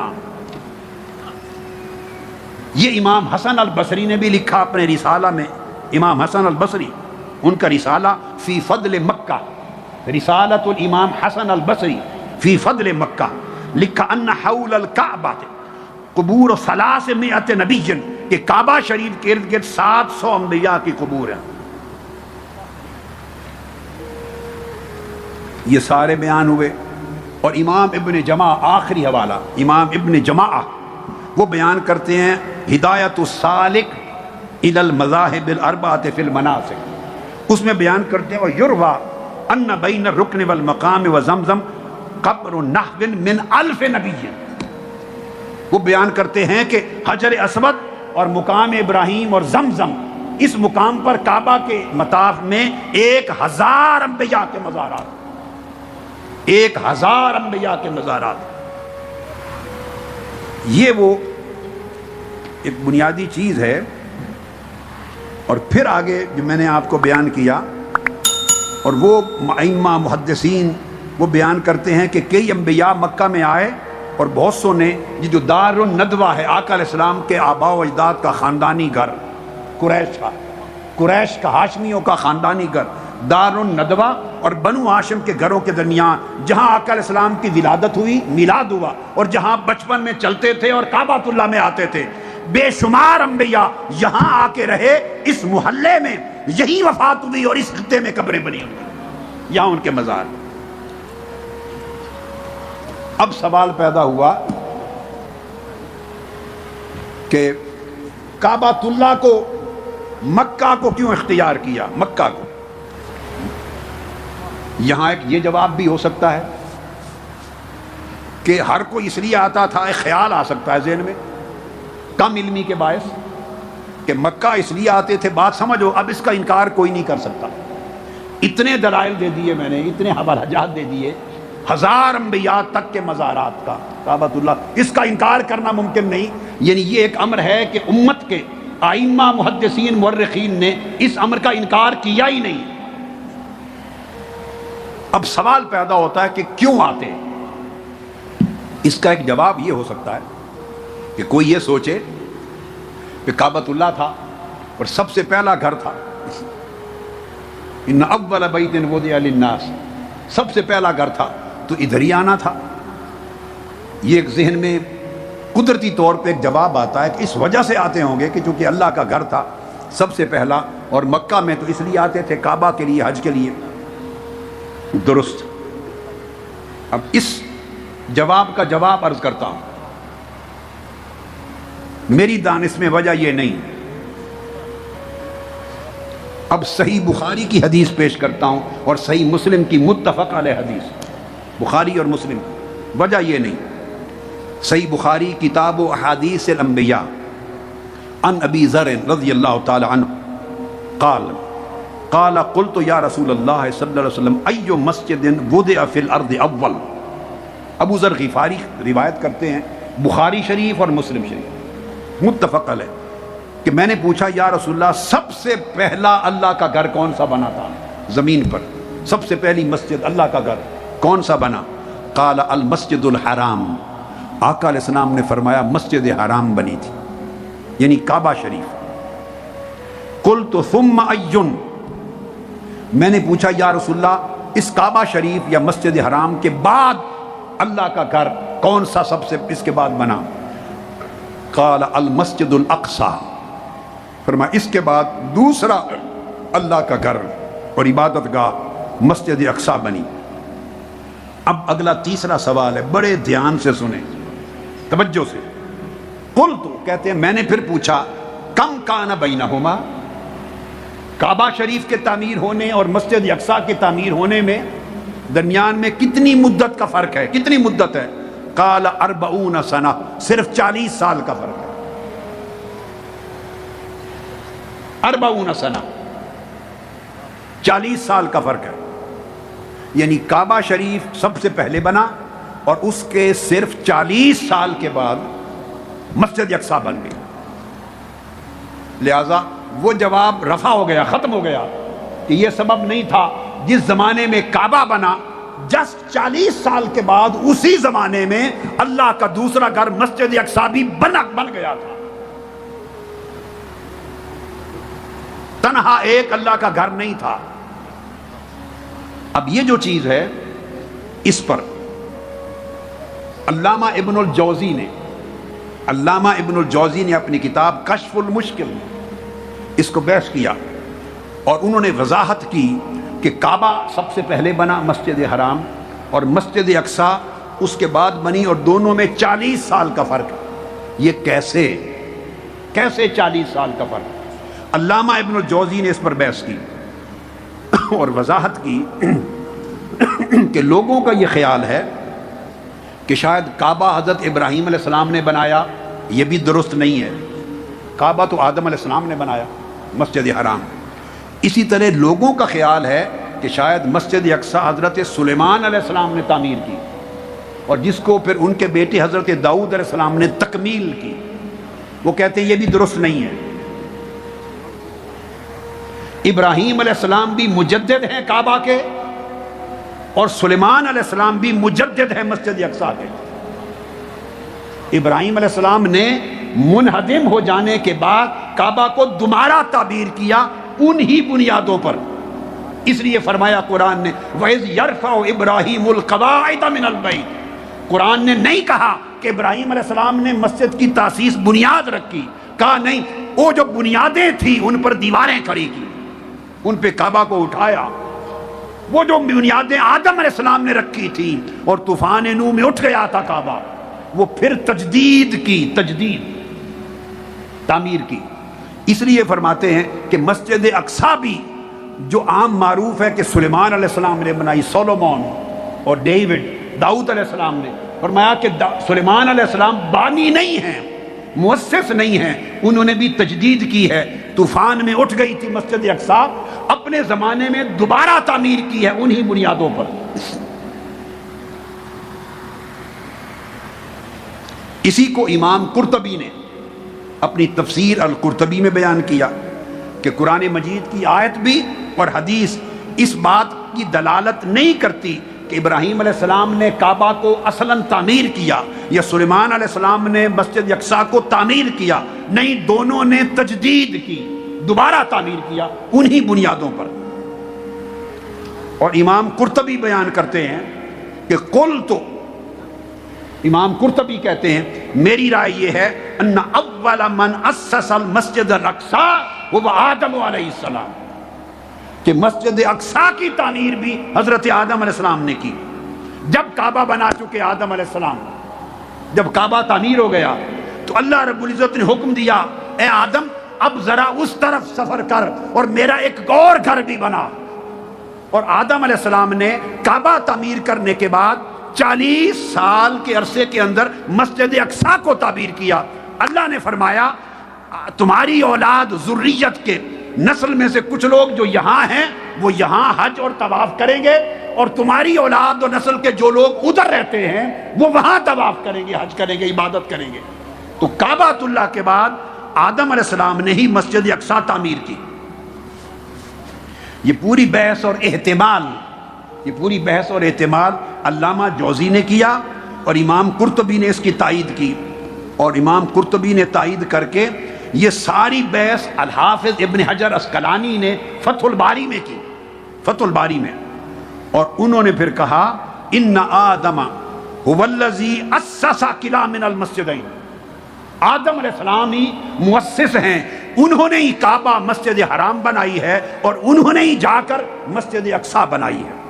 یہ امام حسن البصری نے بھی لکھا اپنے رسالہ میں، امام حسن البصری، ان کا رسالہ فی فضل مکہ، رسالۃ الامام حسن البصری فی فضل مکہ، لکھا ان حول الکعبہ قبور 300 نبی، کہ کعبہ شریف کے ارد گرد 700 انبیاء کی قبور ہیں۔ یہ سارے بیان ہوئے۔ اور امام ابن جماع، آخری حوالہ امام ابن جماع، وہ بیان کرتے ہیں ہدایت السالک الی المذاہب الاربعۃ فی المناسک، اس میں بیان کرتے ہیں ویروی ان بین الرکن والمقام وزمزم قبر نحو من 1000 نبی، وہ بیان کرتے ہیں کہ حجر اسود اور مقام ابراہیم اور زمزم، اس مقام پر کعبہ کے مطاف میں 1000 انبیاء کے مزارات، 1000 انبیاء کے مزارات۔ یہ وہ ایک بنیادی چیز ہے۔ اور پھر آگے جو میں نے آپ کو بیان کیا، اور وہ ائمہ محدثین وہ بیان کرتے ہیں کہ کئی انبیاء مکہ میں آئے اور بہت سو نے، یہ جو دار الندوہ ہے آقا علیہ السلام کے آباء و اجداد کا خاندانی گھر، قریش کا ہاشمیوں کا خاندانی گھر دار الندوہ اور بنو ہاشم کے گھروں کے درمیان، جہاں آقا علیہ السلام کی ولادت ہوئی، میلاد ہوا، اور جہاں بچپن میں چلتے تھے اور کعبۃ اللہ میں آتے تھے، بے شمار انبیاء یہاں آ کے رہے، اس محلے میں یہی وفات ہوئی اور اس خطے میں قبریں بنی ہوئی، یہاں ان کے مزار۔ اب سوال پیدا ہوا کہ کعبۃ اللہ کو، مکہ کو کیوں اختیار کیا؟ مکہ کو، یہاں ایک یہ جواب بھی ہو سکتا ہے کہ ہر کوئی اس لیے آتا تھا، ایک خیال آ سکتا ہے ذہن میں کم علمی کے باعث کہ مکہ اس لیے آتے تھے، بات سمجھو، اب اس کا انکار کوئی نہیں کر سکتا۔ اتنے دلائل دے دیے میں نے، اتنے حوالہ جات دے دیے، 1000 انبیاء تک کے مزارات کا، کعبۃ اللہ، اس کا انکار کرنا ممکن نہیں۔ یعنی یہ ایک امر ہے کہ امت کے ائمہ محدثین مورخین نے اس امر کا انکار کیا ہی نہیں۔ اب سوال پیدا ہوتا ہے کہ کیوں آتے ہیں؟ اس کا ایک جواب یہ ہو سکتا ہے کہ کوئی یہ سوچے کہ کعبۃ اللہ تھا اور سب سے پہلا گھر تھا، ان اول بیت وضع للناس، سب سے پہلا گھر تھا تو ادھر ہی آنا تھا۔ یہ ایک ذہن میں قدرتی طور پہ ایک جواب آتا ہے کہ اس وجہ سے آتے ہوں گے کہ چونکہ اللہ کا گھر تھا سب سے پہلا، اور مکہ میں تو اس لیے آتے تھے کعبہ کے لیے، حج کے لیے۔ درست۔ اب اس جواب کا جواب عرض کرتا ہوں، میری دانش میں وجہ یہ نہیں۔ اب صحیح بخاری کی حدیث پیش کرتا ہوں اور صحیح مسلم کی متفق علیہ حدیث، بخاری اور مسلم، وجہ یہ نہیں۔ صحیح بخاری کتاب و احادیث الانبیاء عن ابی ذر رضی اللہ تعالی عنہ قال قلت یا رسول اللہ صلی اللہ علیہ وسلم ای مسجد وضع فی الارض اول۔ ابو ذر غفاری روایت کرتے ہیں، بخاری شریف اور مسلم شریف متفق علیہ۔ کہ میں نے پوچھا یا رسول اللہ سب سے پہلا اللہ کا گھر کون سا بنا تھا زمین پر؟ سب سے پہلی مسجد اللہ کا گھر کون سا بنا؟ قال المسجد الحرام، آقا علیہ السلام نے فرمایا مسجد حرام بنی تھی، یعنی کعبہ شریف۔ قلت ثم ایون، میں نے پوچھا یا رسول اللہ اس کعبہ شریف یا مسجد حرام کے بعد اللہ کا گھر کون سا سب سے اس کے بعد بنا؟ قال المسجد الاقصی، فرمایا اس کے بعد دوسرا اللہ کا گھر اور عبادت گاہ مسجد اقصی بنی۔ اب اگلا تیسرا سوال ہے، بڑے دھیان سے سنیں، توجہ سے۔ قلت، کہتے ہیں میں نے پھر پوچھا کم کان بینہما، کعبہ شریف کے تعمیر ہونے اور مسجد اقصی کے تعمیر ہونے میں درمیان میں کتنی مدت کا فرق ہے؟ کتنی مدت ہے؟ قال 40 سنہ، صرف 40 سال کا فرق ہے۔ 40 سنہ، 40 سال کا فرق ہے، یعنی کعبہ شریف سب سے پہلے بنا اور اس کے صرف 40 سال کے بعد مسجد اقصی بن گئی۔ لہذا وہ جواب رفع ہو گیا، ختم ہو گیا کہ یہ سبب نہیں تھا۔ جس زمانے میں کعبہ بنا جسٹ 40 سال کے بعد اسی زمانے میں اللہ کا دوسرا گھر مسجد اقصی بھی بن گیا تھا۔ تنہا ایک اللہ کا گھر نہیں تھا۔ اب یہ جو چیز ہے اس پر علامہ ابن الجوزی نے اپنی کتاب کشف المشکل میں اس کو بحث کیا اور انہوں نے وضاحت کی کہ کعبہ سب سے پہلے بنا مسجد حرام اور مسجد اقصی اس کے بعد بنی اور دونوں میں 40 سال کا فرق ہے۔ یہ کیسے 40 سال کا فرق؟ علامہ ابن الجوزی نے اس پر بحث کی اور وضاحت کی کہ لوگوں کا یہ خیال ہے کہ شاید کعبہ حضرت ابراہیم علیہ السلام نے بنایا، یہ بھی درست نہیں ہے۔ کعبہ تو آدم علیہ السلام نے بنایا، مسجد حرام۔ اسی طرح لوگوں کا خیال ہے کہ شاید مسجد اقصی حضرت سلیمان علیہ السلام نے تعمیر کی اور جس کو پھر ان کے بیٹے حضرت داؤد علیہ السلام نے تکمیل کی۔ وہ کہتے ہیں یہ بھی درست نہیں ہے۔ ابراہیم علیہ السلام بھی مجدد ہیں کعبہ کے اور سلیمان علیہ السلام بھی مجدد ہیں مسجد اقصی کے۔ ابراہیم علیہ السلام نے منہدم ہو جانے کے بعد کعبہ کو دوبارہ تعمیر کیا انہی بنیادوں پر، اس لیے فرمایا قرآن نے وَإِذْ يَرْفَعُ إِبْرَاهِيمُ الْقَوَاعِدَ مِنَ الْبَيْتِ، قرآن نے نہیں کہا کہ ابراہیم علیہ السلام نے مسجد کی تاسیس بنیاد رکھی، کہا نہیں، وہ جو بنیادیں تھیں ان پر دیواریں کھڑی کی، ان پہ کعبہ کو اٹھایا۔ وہ جو بنیادیں آدم علیہ السلام نے رکھی تھی اور طوفان نوح میں اٹھ گیا تھا کعبہ، وہ پھر تجدید تعمیر کی۔ اس لیے فرماتے ہیں کہ مسجد اقصی بھی جو عام معروف ہے کہ سلیمان علیہ السلام نے بنائی، سولومون اور داؤد علیہ السلام نے، فرمایا کہ سلیمان علیہ السلام بانی نہیں ہیں، مؤسس نہیں ہیں، انہوں نے بھی تجدید کی ہے۔ طوفان میں اٹھ گئی تھی مسجد اقصی، اپنے زمانے میں دوبارہ تعمیر کی ہے انہی بنیادوں پر۔ اسی کو امام قرطبی نے اپنی تفسیر القرطبی میں بیان کیا کہ قرآن مجید کی آیت بھی اور حدیث اس بات کی دلالت نہیں کرتی کہ ابراہیم علیہ السلام نے کعبہ کو اصلاً تعمیر کیا یا سلیمان علیہ السلام نے مسجد اقصی کو تعمیر کیا، نہیں، دونوں نے تجدید کی، دوبارہ تعمیر کیا انہی بنیادوں پر۔ اور امام قرطبی بیان کرتے ہیں کہ قلت، امام قرطبی کہتے ہیں میری رائے یہ ہے ان اول من اسس المسجد الاقصی وہ آدم علیہ السلام، کہ مسجد اقصی کی تعمیر بھی حضرت آدم علیہ السلام نے کی۔ جب کعبہ بنا چکے آدم علیہ السلام، جب کعبہ تعمیر ہو گیا تو اللہ رب العزت نے حکم دیا اے آدم اب ذرا اس طرف سفر کر اور میرا ایک اور گھر بھی بنا۔ اور آدم علیہ السلام نے کعبہ تعمیر کرنے کے بعد 40 سال کے عرصے کے اندر مسجد اقصی کو تعمیر کیا۔ اللہ نے فرمایا تمہاری اولاد ذریت کے نسل میں سے کچھ لوگ جو یہاں ہیں وہ یہاں حج اور طواف کریں گے، اور تمہاری اولاد اور نسل کے جو لوگ ادھر رہتے ہیں وہ وہاں طواف کریں گے، حج کریں گے، عبادت کریں گے۔ تو کعبۃ اللہ کے بعد آدم علیہ السلام نے ہی مسجد اقصی تعمیر کی۔ یہ پوری بحث اور احتمال علامہ جوزی نے کیا اور امام قرطبی نے اس کی تائید کی، اور امام قرطبی نے تائید کر کے یہ ساری بحث الحافظ ابن حجر اسقلانی نے فتح الباری میں کی، فتح الباری میں، اور انہوں نے پھر کہا ان آدم هو الذی اسس کلا من المسجدین، آدم علیہ السلام ہی مؤسس ہیں، انہوں نے ہی کعبہ مسجد حرام بنائی ہے اور انہوں نے ہی جا کر مسجد اقصی بنائی ہے۔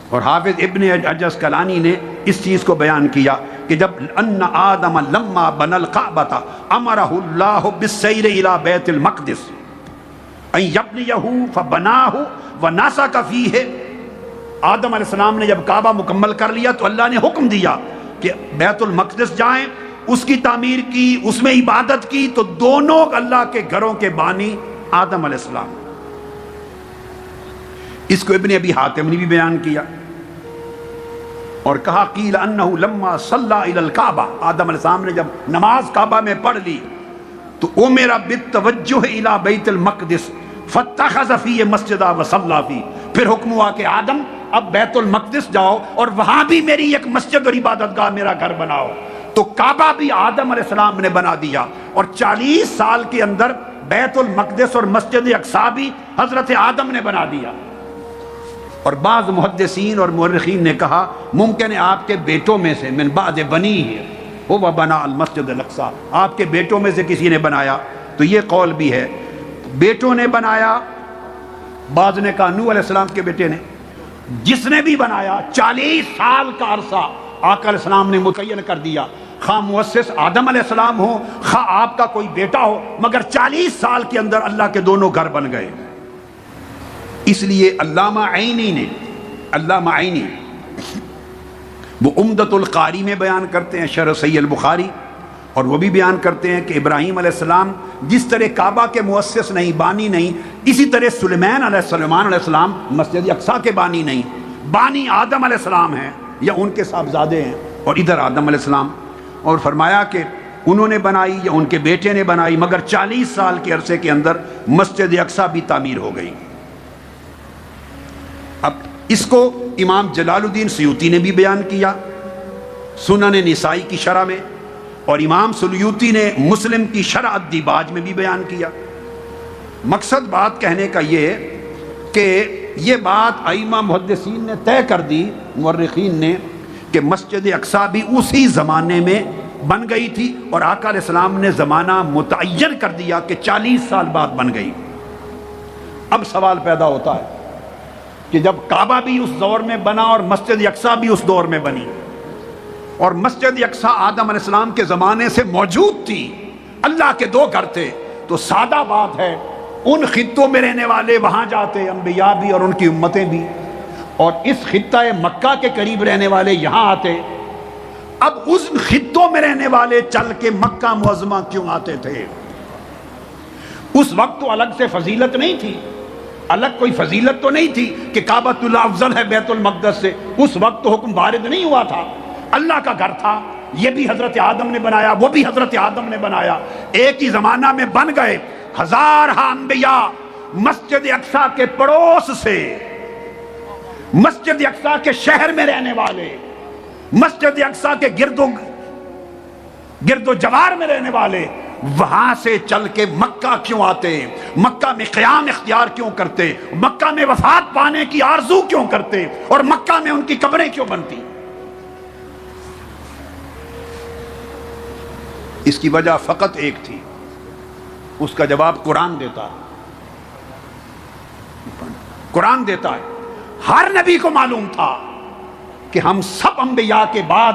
اور حافظ ابن حجر اسقلانی نے اس چیز کو بیان کیا کہ جب ان آدم لما بنى الکعبۃ امرہ اللہ بالسیر الی بیت المقدس ان یبنیہ فبناہ ونسک فیہ، آدم علیہ السلام نے جب کعبہ مکمل کر لیا تو اللہ نے حکم دیا کہ بیت المقدس جائیں، اس کی تعمیر کی، اس میں عبادت کی، تو دونوں اللہ کے گھروں کے بانی آدم علیہ السلام۔ اس کو ابن ابی حاتم نے بھی بیان کیا اور کہا قیل انہ لما صلی الی الکعبہ، آدم علیہ السلام نے جب نماز کعبہ میں پڑھ لی تو امر بالتوجہ الی بیت المقدس فاتخذ فیہ مسجدا وصلی فیہ، پھر حکم ہوا کہ آدم اب بیت المقدس جاؤ اور وہاں بھی میری ایک مسجد اور عبادت گاہ میرا گھر بناؤ۔ تو کعبہ بھی آدم علیہ السلام نے بنا دیا، اور 40 سال کے اندر بیت المقدس اور مسجد اقصی بھی حضرت آدم نے بنا دیا۔ اور بعض محدثین اور مورخین نے کہا ممکن ہے آپ کے بیٹوں میں سے من بعد بنی ہے وہ بنا المسجد الاقصی، آپ کے بیٹوں میں سے کسی نے بنایا، تو یہ قول بھی ہے بیٹوں نے بنایا، بعض نے کہا نوح علیہ السلام کے بیٹے نے، جس نے بھی بنایا 40 سال کا عرصہ آقا علیہ السلام نے متعین کر دیا، خواہ مؤسس آدم علیہ السلام ہو خواہ آپ کا کوئی بیٹا ہو، مگر 40 سال کے اندر اللہ کے دونوں گھر بن گئے۔ اس لیے علامہ عینی وہ عمدۃ القاری میں بیان کرتے ہیں، شرح صحیح البخاری، اور وہ بھی بیان کرتے ہیں کہ ابراہیم علیہ السلام جس طرح کعبہ کے مؤسس نہیں، بانی نہیں، اسی طرح سلیمان علیہ السلام مسجد اقصی کے بانی نہیں، بانی آدم علیہ السلام ہیں یا ان کے صاحبزادے ہیں، اور ادھر آدم علیہ السلام، اور فرمایا کہ انہوں نے بنائی یا ان کے بیٹے نے بنائی، مگر 40 سال کے عرصے کے اندر مسجد اقصی بھی تعمیر ہو گئی۔ اب اس کو امام جلال الدین سیوطی نے بھی بیان کیا سنن نسائی کی شرح میں، اور امام سلیوطی نے مسلم کی شرح الدیباج میں بھی بیان کیا۔ مقصد بات کہنے کا یہ کہ یہ بات ائمہ محدثین نے طے کر دی، مورخین نے، کہ مسجد اقصی بھی اسی زمانے میں بن گئی تھی، اور آقا علیہ السلام نے زمانہ متعین کر دیا کہ 40 سال بعد بن گئی۔ اب سوال پیدا ہوتا ہے کہ جب کعبہ بھی اس دور میں بنا اور مسجد اقصی بھی اس دور میں بنی، اور مسجد اقصی آدم علیہ السلام کے زمانے سے موجود تھی، اللہ کے 2 گھر تھے، تو سادہ بات ہے ان خطوں میں رہنے والے وہاں جاتے، انبیاء بھی اور ان کی امتیں بھی، اور اس خطہ مکہ کے قریب رہنے والے یہاں آتے۔ اب اس خطوں میں رہنے والے چل کے مکہ معظمہ کیوں آتے تھے؟ اس وقت تو الگ سے فضیلت نہیں تھی، الگ کوئی فضیلت تو نہیں تھی کہ کعبۃ اللہ افضل ہے بیت المقدس سے، اس وقت تو حکم وارد نہیں ہوا تھا، اللہ کا گھر تھا، یہ بھی حضرت آدم نے بنایا، وہ بھی حضرت آدم نے بنایا، ایک ہی زمانہ میں بن گئے۔ ہزارہ انبیاء مسجد اقصی کے پڑوس سے، مسجد اقصی کے شہر میں رہنے والے، مسجد اقصی کے گرد و جوار میں رہنے والے، وہاں سے چل کے مکہ کیوں آتے، مکہ میں قیام اختیار کیوں کرتے، مکہ میں وفات پانے کی آرزو کیوں کرتے، اور مکہ میں ان کی قبریں کیوں بنتی؟ اس کی وجہ فقط ایک تھی، اس کا جواب قرآن دیتا ہے، قرآن دیتا ہے۔ ہر نبی کو معلوم تھا کہ ہم سب انبیاء کے بعد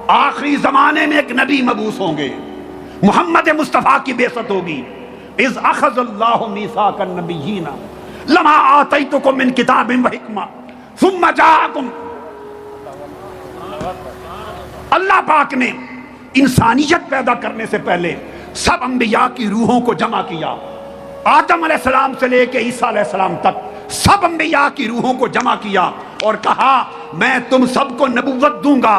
آخری زمانے میں ایک نبی مبعوث ہوں گے، محمد مصطفیٰ کی بعثت ہوگی۔ اذ اخذ اللہ میثاق النبیین لما آتیتکم من کتاب و حکمہ ثم جاءکم، اللہ پاک نے انسانیت پیدا کرنے سے پہلے سب انبیاء کی روحوں کو جمع کیا، آدم علیہ السلام سے لے کے عیسیٰ علیہ السلام تک سب انبیاء کی روحوں کو جمع کیا، اور کہا میں تم سب کو نبوت دوں گا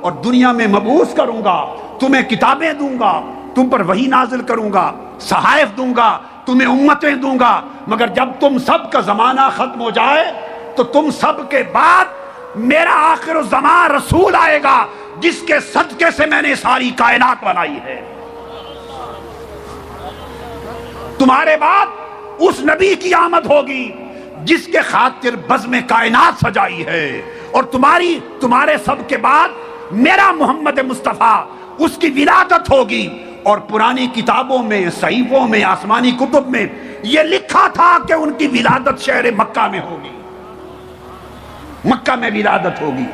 اور دنیا میں مبعوث کروں گا، تمہیں کتابیں دوں گا، تم پر وحی نازل کروں گا، صحائف دوں گا، تمہیں امتیں دوں گا، مگر جب تم سب کا زمانہ ختم ہو جائے تو تم سب کے بعد میرا آخر الزمان رسول آئے گا جس کے صدقے سے میں نے ساری کائنات بنائی ہے۔ تمہارے بعد اس نبی کی آمد ہوگی جس کے خاطر بزم کائنات سجائی ہے، اور تمہارے سب کے بعد میرا محمد مصطفیٰ اس کی ولادت ہوگی۔ اور پرانی کتابوں میں، صحیفوں میں، آسمانی کتب میں یہ لکھا تھا کہ ان کی ولادت شہر مکہ میں ہوگی، مکہ میں ولادت ہوگی،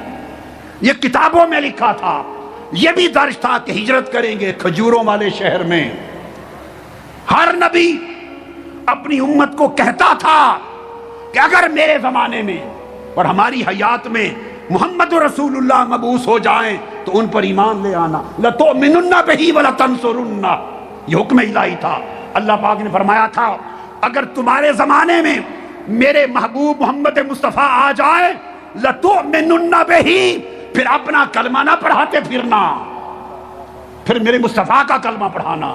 یہ کتابوں میں لکھا تھا۔ یہ بھی درج تھا کہ ہجرت کریں گے کھجوروں والے شہر میں۔ ہر نبی اپنی امت کو کہتا تھا کہ اگر میرے زمانے میں اور ہماری حیات میں محمد رسول اللہ مبعوث ہو جائیں تو ان پر ایمان لے آنا، لَتُؤْمِنُنَّ بِهِ وَلَتَنْصُرُنَّ، یہ حکم الہی تھا۔ اللہ پاک نے فرمایا تھا اگر تمہارے زمانے میں میرے محبوب محمد مصطفیٰ آ جائے لَتُؤْمِنُنَّ بِهِ، پھر اپنا کلمہ نہ پڑھاتے پھرنا، پھر میرے مصطفیٰ کا کلمہ پڑھانا،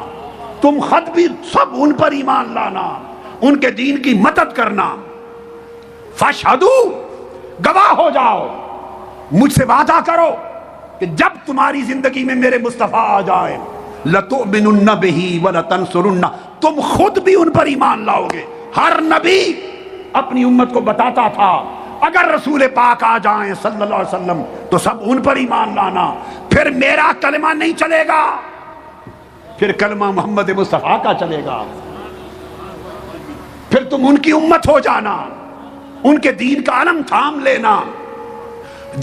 تم خود بھی سب ان پر ایمان لانا، ان کے دین کی مدد کرنا۔ فَاشْهَدُوا، گواہ ہو جاؤ، مجھ سے وعدہ کرو کہ جب تمہاری زندگی میں میرے مصطفیٰ آ جائیں لَتُؤْمِنُنَّ بِهِ وَلَتَنْصُرُنَّ، تم خود بھی ان پر ایمان لاؤ گے۔ ہر نبی اپنی امت کو بتاتا تھا اگر رسول پاک آ جائیں صلی اللہ علیہ وسلم تو سب ان پر ایمان لانا، پھر میرا کلمہ نہیں چلے گا، پھر کلمہ محمد مصطفیٰ کا چلے گا، پھر تم ان کی امت ہو جانا، ان کے دین کا علم تھام لینا۔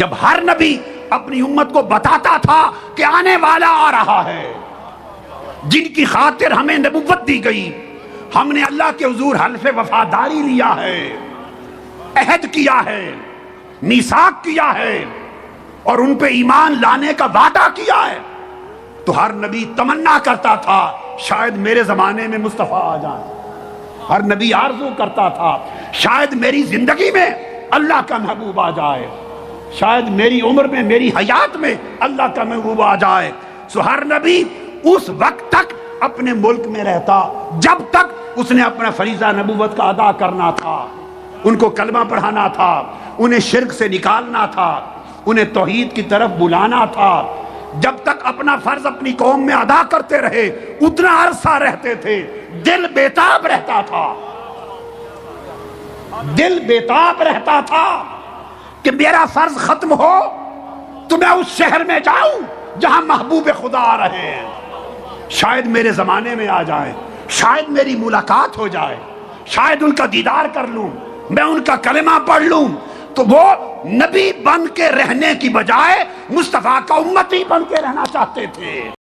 جب ہر نبی اپنی امت کو بتاتا تھا کہ آنے والا آ رہا ہے جن کی خاطر ہمیں نبوت دی گئی، ہم نے اللہ کے حضور حلف وفاداری لیا ہے، عہد کیا ہے، میثاق کیا ہے، اور ان پہ ایمان لانے کا وعدہ کیا ہے، تو ہر نبی تمنا کرتا تھا شاید میرے زمانے میں مصطفیٰ آ جائیں۔ ہر نبی آرزو کرتا تھا شاید میری زندگی میں اللہ کا محبوب آ جائے، شاید میری عمر میں، میری حیات میں اللہ کا محبوب آ جائے۔ سو ہر نبی اس وقت تک اپنے ملک میں رہتا جب تک اس نے اپنا فریضہ نبوت کا ادا کرنا تھا، ان کو کلمہ پڑھانا تھا، انہیں شرک سے نکالنا تھا، انہیں توحید کی طرف بلانا تھا۔ جب تک اپنا فرض اپنی قوم میں ادا کرتے رہے اتنا عرصہ رہتے تھے، دل بیتاب رہتا تھا، دل بیتاب رہتا تھا کہ میرا فرض ختم ہو تو میں اس شہر میں جاؤں جہاں محبوب خدا آ رہے ہیں، شاید میرے زمانے میں آ جائیں، شاید میری ملاقات ہو جائے، شاید ان کا دیدار کر لوں، میں ان کا کلمہ پڑھ لوں۔ تو وہ نبی بن کے رہنے کی بجائے مصطفیٰ کا امتی بن کے رہنا چاہتے تھے۔